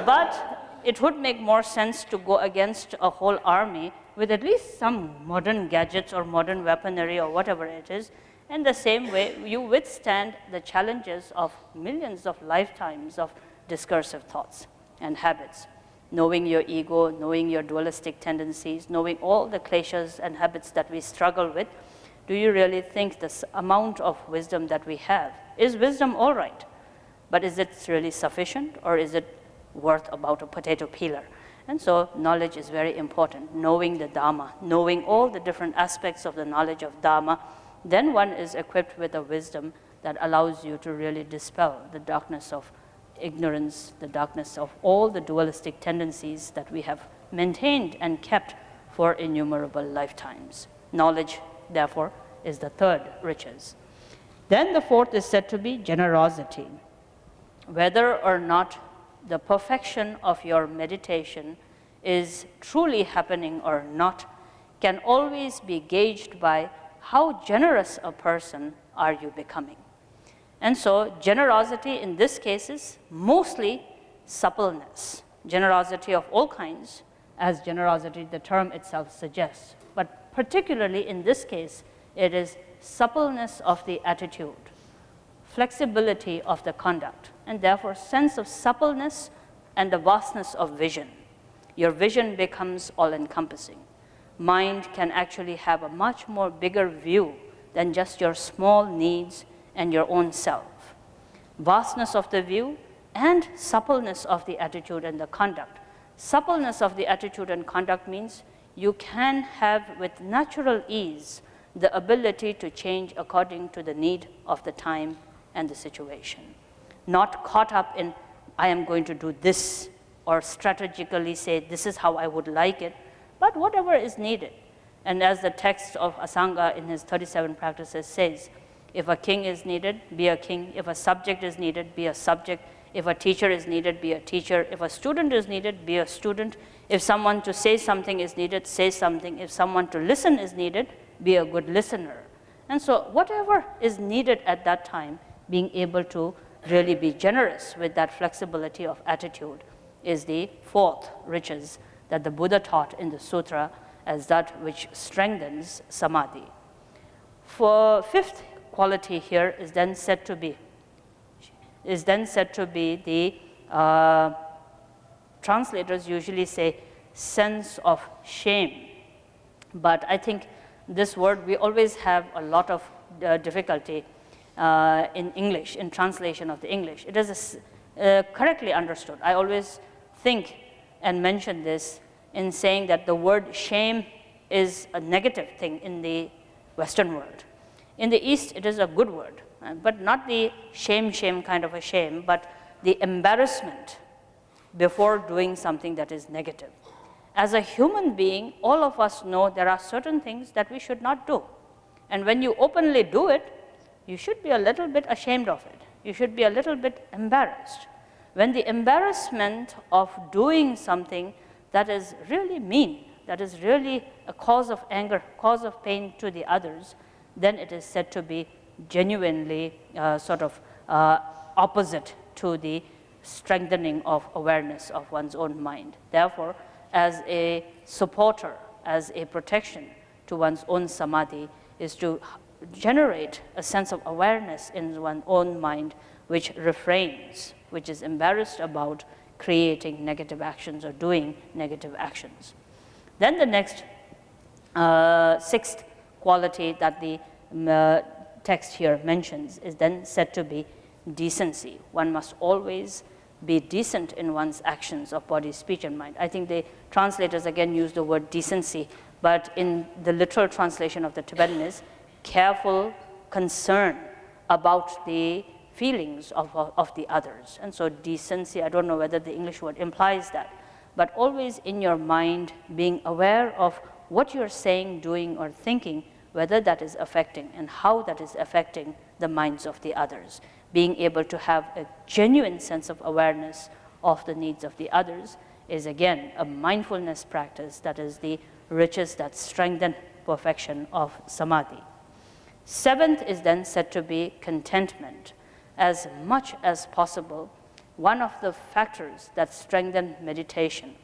But it would make more sense to go against a whole army with at least some modern gadgets or modern weaponry or whatever it is. In the same way, you withstand the challenges of millions of lifetimes of discursive thoughts and habits. Knowing your ego, knowing your dualistic tendencies, knowing all the kleshas and habits that we struggle with, do you really think this amount of wisdom that we have, is wisdom all right? But is it really sufficient, or is it worth about a potato peeler? And so knowledge is very important. Knowing the Dhamma, knowing all the different aspects of the knowledge of Dhamma, then one is equipped with a wisdom that allows you to really dispel the darkness of ignorance, the darkness of all the dualistic tendencies that we have maintained and kept for innumerable lifetimes. Knowledge, therefore, is the third riches. Then the fourth is said to be generosity. Whether or not the perfection of your meditation is truly happening or not can always be gauged by how generous a person are you becoming. And so generosity in this case is mostly suppleness. Generosity of all kinds, as generosity, the term itself suggests. But particularly in this case, it is suppleness of the attitude, flexibility of the conduct, and therefore sense of suppleness and the vastness of vision. Your vision becomes all-encompassing. Mind can actually have a much more bigger view than just your small needs and your own self. Vastness of the view and suppleness of the attitude and the conduct. Suppleness of the attitude and conduct means you can have with natural ease the ability to change according to the need of the time and the situation. Not caught up in, I am going to do this, or strategically say, this is how I would like it, but whatever is needed. And as the text of Asanga in his 37 practices says, if a king is needed, be a king. If a subject is needed, be a subject. If a teacher is needed, be a teacher. If a student is needed, be a student. If someone to say something is needed, say something. If someone to listen is needed, be a good listener. And so whatever is needed at that time, being able to really be generous with that flexibility of attitude is the fourth riches that the Buddha taught in the sutra as that which strengthens samadhi. For fifth quality here is then said to be the translators usually say sense of shame, but I think this word we always have a lot of difficulty in English, in translation of the English. It is correctly understood. I always think and mention this in saying that the word shame is a negative thing in the Western world. In the East, it is a good word, but not the shame kind of a shame, but the embarrassment before doing something that is negative. As a human being, all of us know there are certain things that we should not do. And when you openly do it, you should be a little bit ashamed of it. You should be a little bit embarrassed. When the embarrassment of doing something that is really mean, that is really a cause of anger, cause of pain to the others, then it is said to be genuinely opposite to the strengthening of awareness of one's own mind. Therefore, as a supporter, as a protection, to one's own samadhi is to generate a sense of awareness in one's own mind, which refrains, which is embarrassed about creating negative actions or doing negative actions. Then the next sixth quality that the text here mentions is then said to be decency. One must always be decent in one's actions of body, speech, and mind. I think the translators again use the word decency, but in the literal translation of the Tibetan is careful concern about the feelings of the others. And so decency, I don't know whether the English word implies that, but always in your mind being aware of what you're saying, doing, or thinking, whether that is affecting and how that is affecting the minds of the others. Being able to have a genuine sense of awareness of the needs of the others is again a mindfulness practice that is the riches that strengthen perfection of samadhi. Seventh is then said to be contentment. As much as possible, one of the factors that strengthen meditation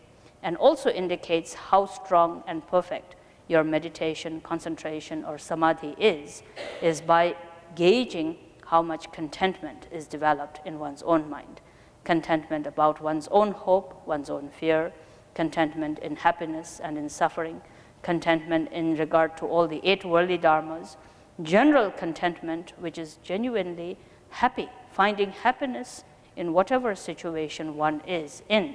and also indicates how strong and perfect your meditation, concentration, or samadhi is by gauging how much contentment is developed in one's own mind. Contentment about one's own hope, one's own fear, contentment in happiness and in suffering, contentment in regard to all the 8 worldly dharmas, general contentment which is genuinely happy, finding happiness in whatever situation one is in,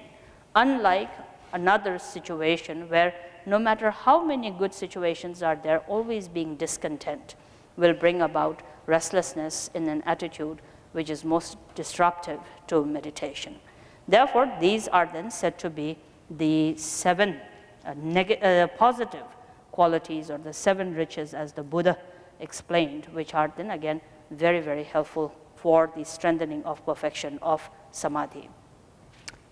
unlike another situation where no matter how many good situations are there, always being discontent will bring about restlessness in an attitude which is most disruptive to meditation. Therefore, these are then said to be the 7 positive qualities or the 7 riches as the Buddha explained, which are then again very, very helpful for the strengthening of perfection of samadhi.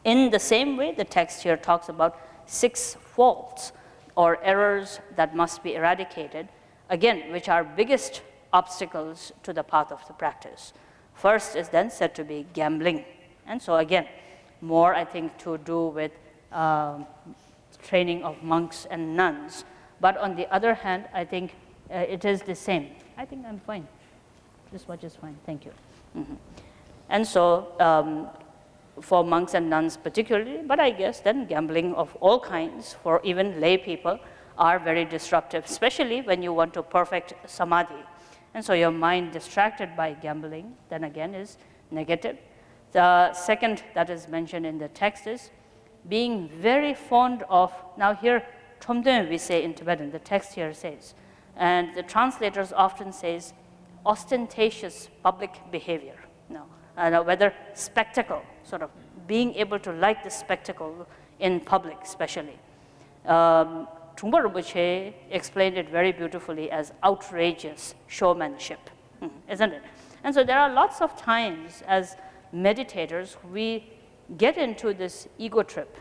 In the same way, the text here talks about 6 faults or errors that must be eradicated, again, which are biggest obstacles to the path of the practice. First is then said to be gambling. And so again, more I think to do with training of monks and nuns. But on the other hand, I think it is the same. I think I'm fine. This watch is fine, thank you. And so for monks and nuns particularly, but I guess then gambling of all kinds for even lay people are very disruptive, especially when you want to perfect samadhi. And so your mind distracted by gambling then again is negative. The second that is mentioned in the text is being very fond of, now here, Tomden we say in Tibetan, the text here says, and the translators often says ostentatious public behavior. No, whether spectacle, sort of being able to like the spectacle in public especially. Khandro Rinpoche explained it very beautifully as outrageous showmanship, isn't it? And so there are lots of times as meditators we get into this ego trip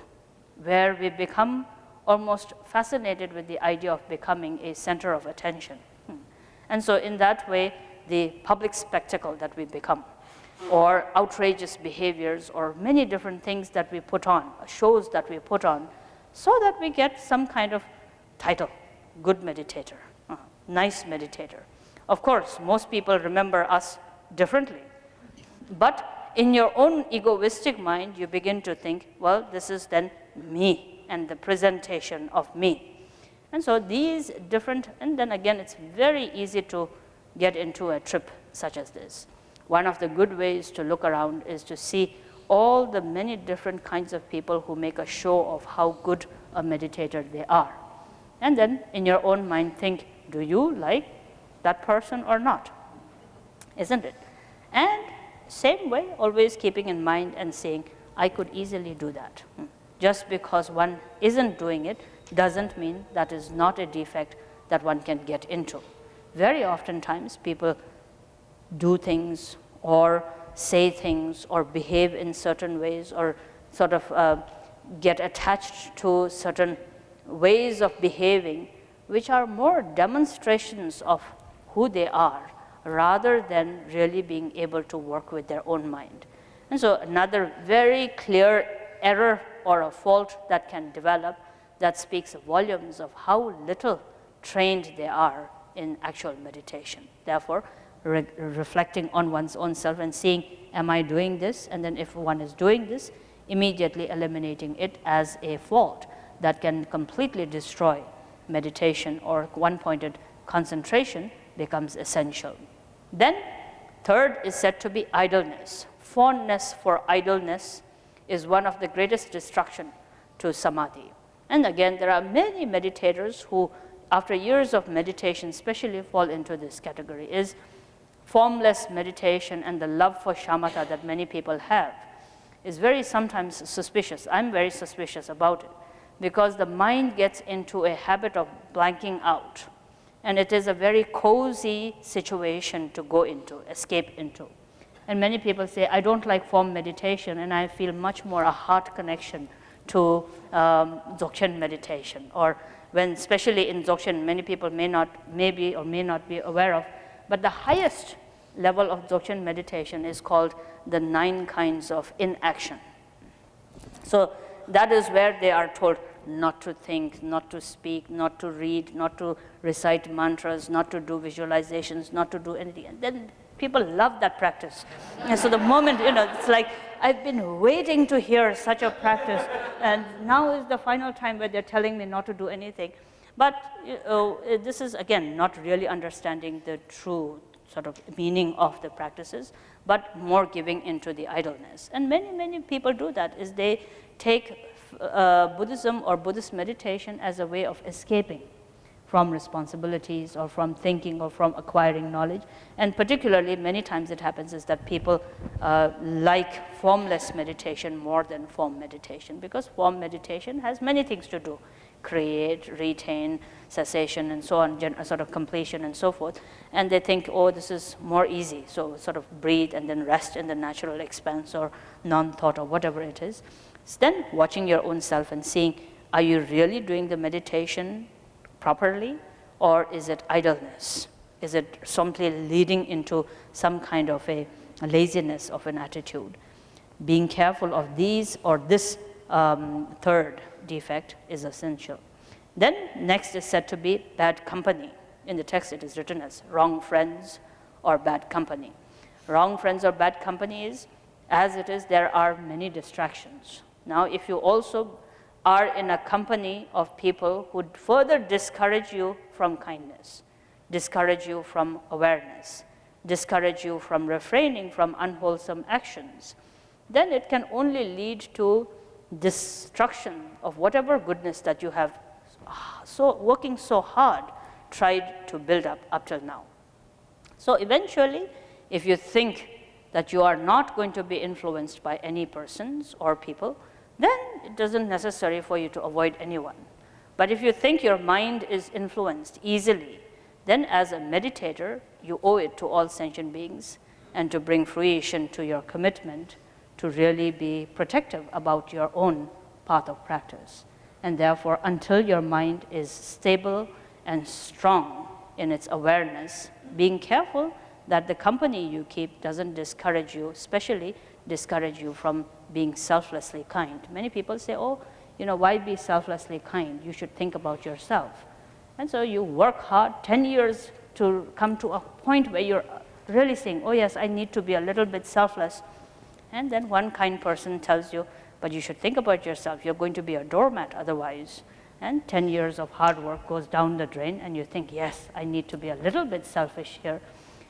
where we become almost fascinated with the idea of becoming a center of attention. And so in that way, the public spectacle that we become, or outrageous behaviors, or many different things that we put on, shows that we put on, so that we get some kind of title, good meditator, nice meditator. Of course, most people remember us differently, but in your own egoistic mind, you begin to think, well, this is then me and the presentation of me. And so these different, and then again, it's very easy to get into a trip such as this. One of the good ways to look around is to see all the many different kinds of people who make a show of how good a meditator they are. And then in your own mind think, do you like that person or not? Isn't it? And same way, always keeping in mind and saying, I could easily do that. Just because one isn't doing it doesn't mean that is not a defect that one can get into. Very oftentimes people do things or say things or behave in certain ways or sort of get attached to certain ways of behaving which are more demonstrations of who they are rather than really being able to work with their own mind. And so another very clear error or a fault that can develop that speaks volumes of how little trained they are in actual meditation. Therefore, reflecting on one's own self and seeing, am I doing this? And then if one is doing this, immediately eliminating it as a fault that can completely destroy meditation, or one-pointed concentration becomes essential. Then, third is said to be idleness. Fondness for idleness is one of the greatest destruction to samadhi. And again, there are many meditators who, after years of meditation, especially fall into this category, is formless meditation and the love for shamatha that many people have is very sometimes suspicious. I'm very suspicious about it, because the mind gets into a habit of blanking out. And it is a very cozy situation to go into, escape into. And many people say, I don't like form meditation, and I feel much more a heart connection to Dzogchen meditation. Or when, especially in Dzogchen, many people may be aware of, but the highest level of Dzogchen meditation is called the 9 kinds of inaction. So that is where they are told not to think, not to speak, not to read, not to recite mantras, not to do visualizations, not to do anything. And then people love that practice. And so the moment, it's like, I've been waiting to hear such a practice, and now is the final time where they're telling me not to do anything. But this is, again, not really understanding the true sort of meaning of the practices, but more giving into the idleness. And many, many people do that, is they take Buddhism or Buddhist meditation as a way of escaping from responsibilities or from thinking or from acquiring knowledge. And particularly, many times it happens is that people like formless meditation more than form meditation, because form meditation has many things to do: create, retain, cessation, and so on, sort of completion and so forth. And they think, oh, this is more easy, so sort of breathe and then rest in the natural expanse or non-thought or whatever it is. So then watching your own self and seeing, are you really doing the meditation properly, or is it idleness? Is it simply leading into some kind of a laziness of an attitude? Being careful of these or this third defect is essential. Then next is said to be bad company. In the text it is written as wrong friends or bad company. Wrong friends or bad company is, as it is, there are many distractions. Now if you also are in a company of people who would further discourage you from kindness, discourage you from awareness, discourage you from refraining from unwholesome actions, then it can only lead to destruction of whatever goodness that you have working so hard tried to build up till now. So eventually, if you think that you are not going to be influenced by any persons or people, then it doesn't necessary for you to avoid anyone. But if you think your mind is influenced easily, then as a meditator, you owe it to all sentient beings and to bring fruition to your commitment to really be protective about your own path of practice. And therefore, until your mind is stable and strong in its awareness, being careful that the company you keep doesn't discourage you, especially discourage you from being selflessly kind. Many people say, oh, why be selflessly kind? You should think about yourself. And so you work hard, 10 years to come to a point where you're really saying, oh yes, I need to be a little bit selfless. And then one kind person tells you, but you should think about yourself. You're going to be a doormat otherwise. And 10 years of hard work goes down the drain, and you think, yes, I need to be a little bit selfish here.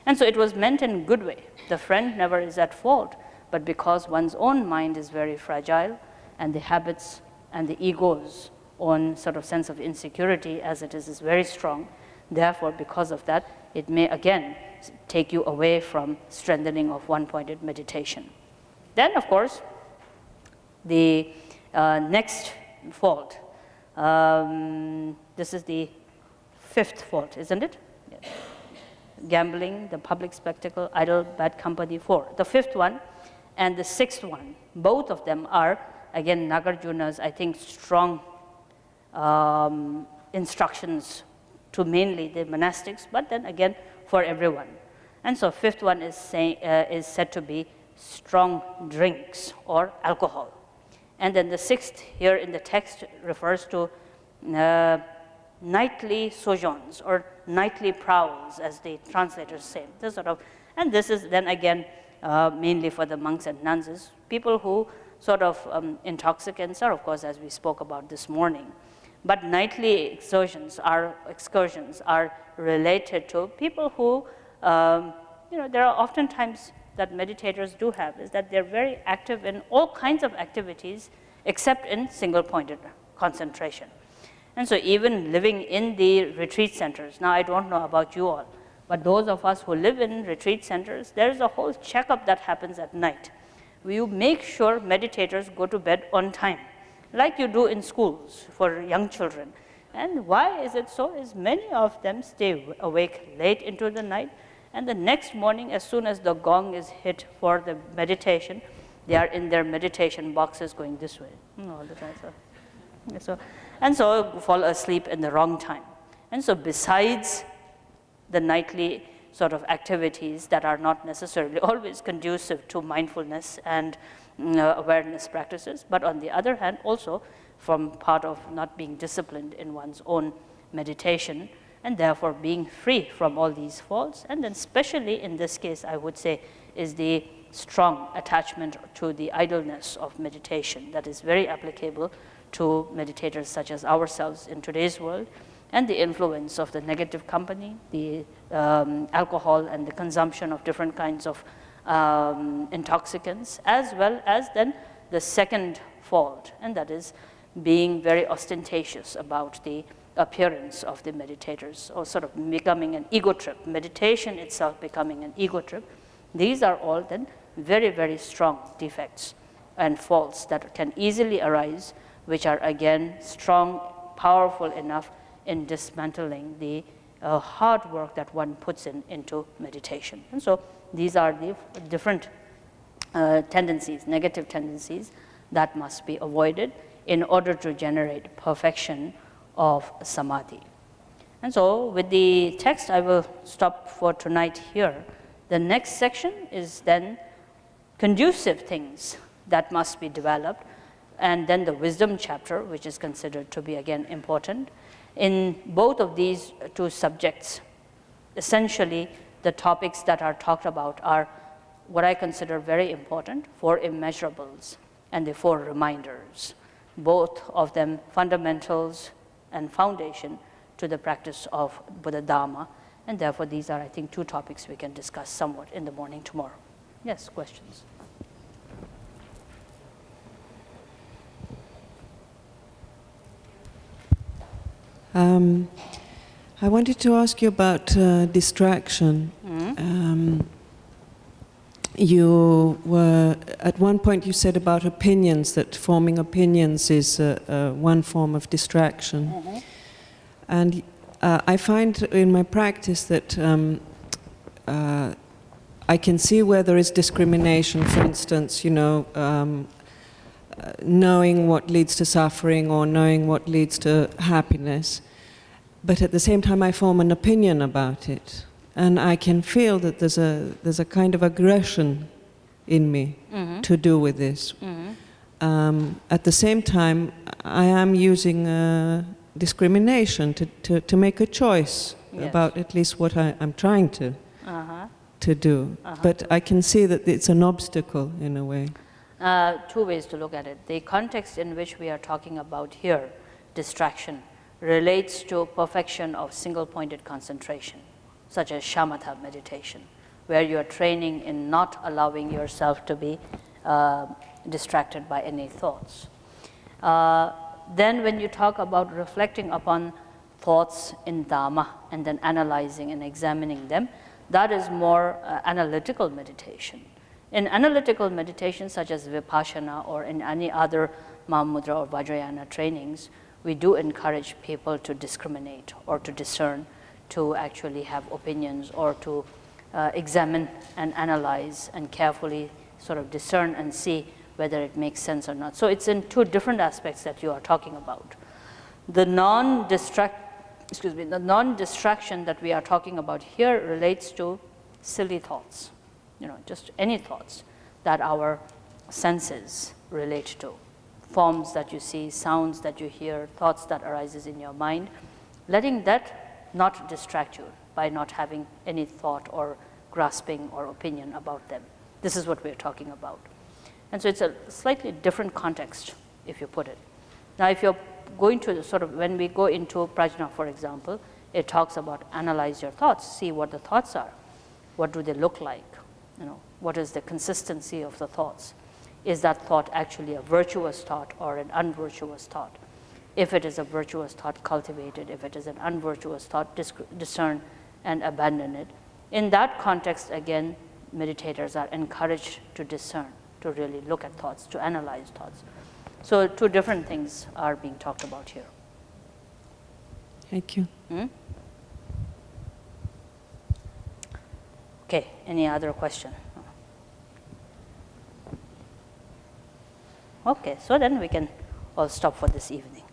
And so it was meant in a good way. The friend never is at fault, but because one's own mind is very fragile, and the habits and the ego's own sort of sense of insecurity as it is very strong, therefore, because of that, it may again take you away from strengthening of one-pointed meditation. Then, of course, the next fault, this is the fifth fault, isn't it? Yes. Gambling, the public spectacle, idle, bad company, 4. The fifth one and the sixth one, both of them are, again, Nagarjuna's, I think, strong instructions to mainly the monastics, but then again, for everyone. And so fifth one is said to be strong drinks or alcohol. And then the sixth here in the text refers to nightly sojourns or nightly prowls, as the translators say. This sort of, and this is then again mainly for the monks and nuns, is people who sort of intoxicants are, of course, as we spoke about this morning. But nightly excursions are related to people who, there are often times that meditators do have, is that they're very active in all kinds of activities except in single-pointed concentration. And so even living in the retreat centers, now I don't know about you all, but those of us who live in retreat centers, there's a whole checkup that happens at night. We make sure meditators go to bed on time, like you do in schools for young children. And why is it so? Is many of them stay awake late into the night, and the next morning, as soon as the gong is hit for the meditation, they are in their meditation boxes going this way all the time. So fall asleep in the wrong time. And so besides the nightly sort of activities that are not necessarily always conducive to mindfulness and awareness practices, but on the other hand, also from part of not being disciplined in one's own meditation, and therefore being free from all these faults. And then especially in this case, I would say, is the strong attachment to the idleness of meditation that is very applicable to meditators such as ourselves in today's world, and the influence of the negative company, the alcohol and the consumption of different kinds of intoxicants, as well as then the second fault, and that is being very ostentatious about the appearance of the meditators, or sort of becoming an ego trip, meditation itself becoming an ego trip. These are all then very, very strong defects and faults that can easily arise, which are again strong, powerful enough in dismantling the hard work that one puts into meditation. And so these are the different tendencies, negative tendencies, that must be avoided in order to generate perfection of samadhi. And so with the text, I will stop for tonight here. The next section is then conducive things that must be developed, and then the wisdom chapter, which is considered to be again important. In both of these two subjects, essentially the topics that are talked about are what I consider very important: 4 immeasurables and the 4 reminders, both of them fundamentals and foundation to the practice of Buddha Dharma, and therefore these are, I think, 2 topics we can discuss somewhat in the morning tomorrow. Yes, questions? I wanted to ask you about distraction. You were, at one point you said about opinions, that forming opinions is one form of distraction. And I find in my practice that I can see where there is discrimination, for instance, knowing what leads to suffering or knowing what leads to happiness. But at the same time I form an opinion about it. And I can feel that there's a kind of aggression in me to do with this. At the same time, I am using discrimination to make a choice about at least what I'm trying to do. But I can see that it's an obstacle in a way. 2 ways to look at it. The context in which we are talking about here, distraction, relates to perfection of single-pointed concentration, such as shamatha meditation, where you are training in not allowing yourself to be distracted by any thoughts. Then when you talk about reflecting upon thoughts in Dhamma and then analyzing and examining them, that is more analytical meditation. In analytical meditation such as Vipassana or in any other Mahamudra or Vajrayana trainings, we do encourage people to discriminate or to discern, to actually have opinions or to examine and analyze and carefully sort of discern and see whether it makes sense or not. So it's in 2 different aspects that you are talking about. The non-distraction that we are talking about here relates to silly thoughts, just any thoughts that our senses relate to. Forms that you see, sounds that you hear, thoughts that arises in your mind, letting that not distract you by not having any thought or grasping or opinion about them. This is what we're talking about. And so it's a slightly different context, if you put it. Now, if you're going to sort of, when we go into prajna, for example, it talks about analyze your thoughts, see what the thoughts are. What do they look like? You know, what is the consistency of the thoughts? Is that thought actually a virtuous thought or an unvirtuous thought? If it is a virtuous thought, cultivate it. If it is an unvirtuous thought, discern and abandon it. In that context, again, meditators are encouraged to discern, to really look at thoughts, to analyze thoughts. So two different things are being talked about here. Thank you. Okay, any other question? Okay, so then we can all stop for this evening.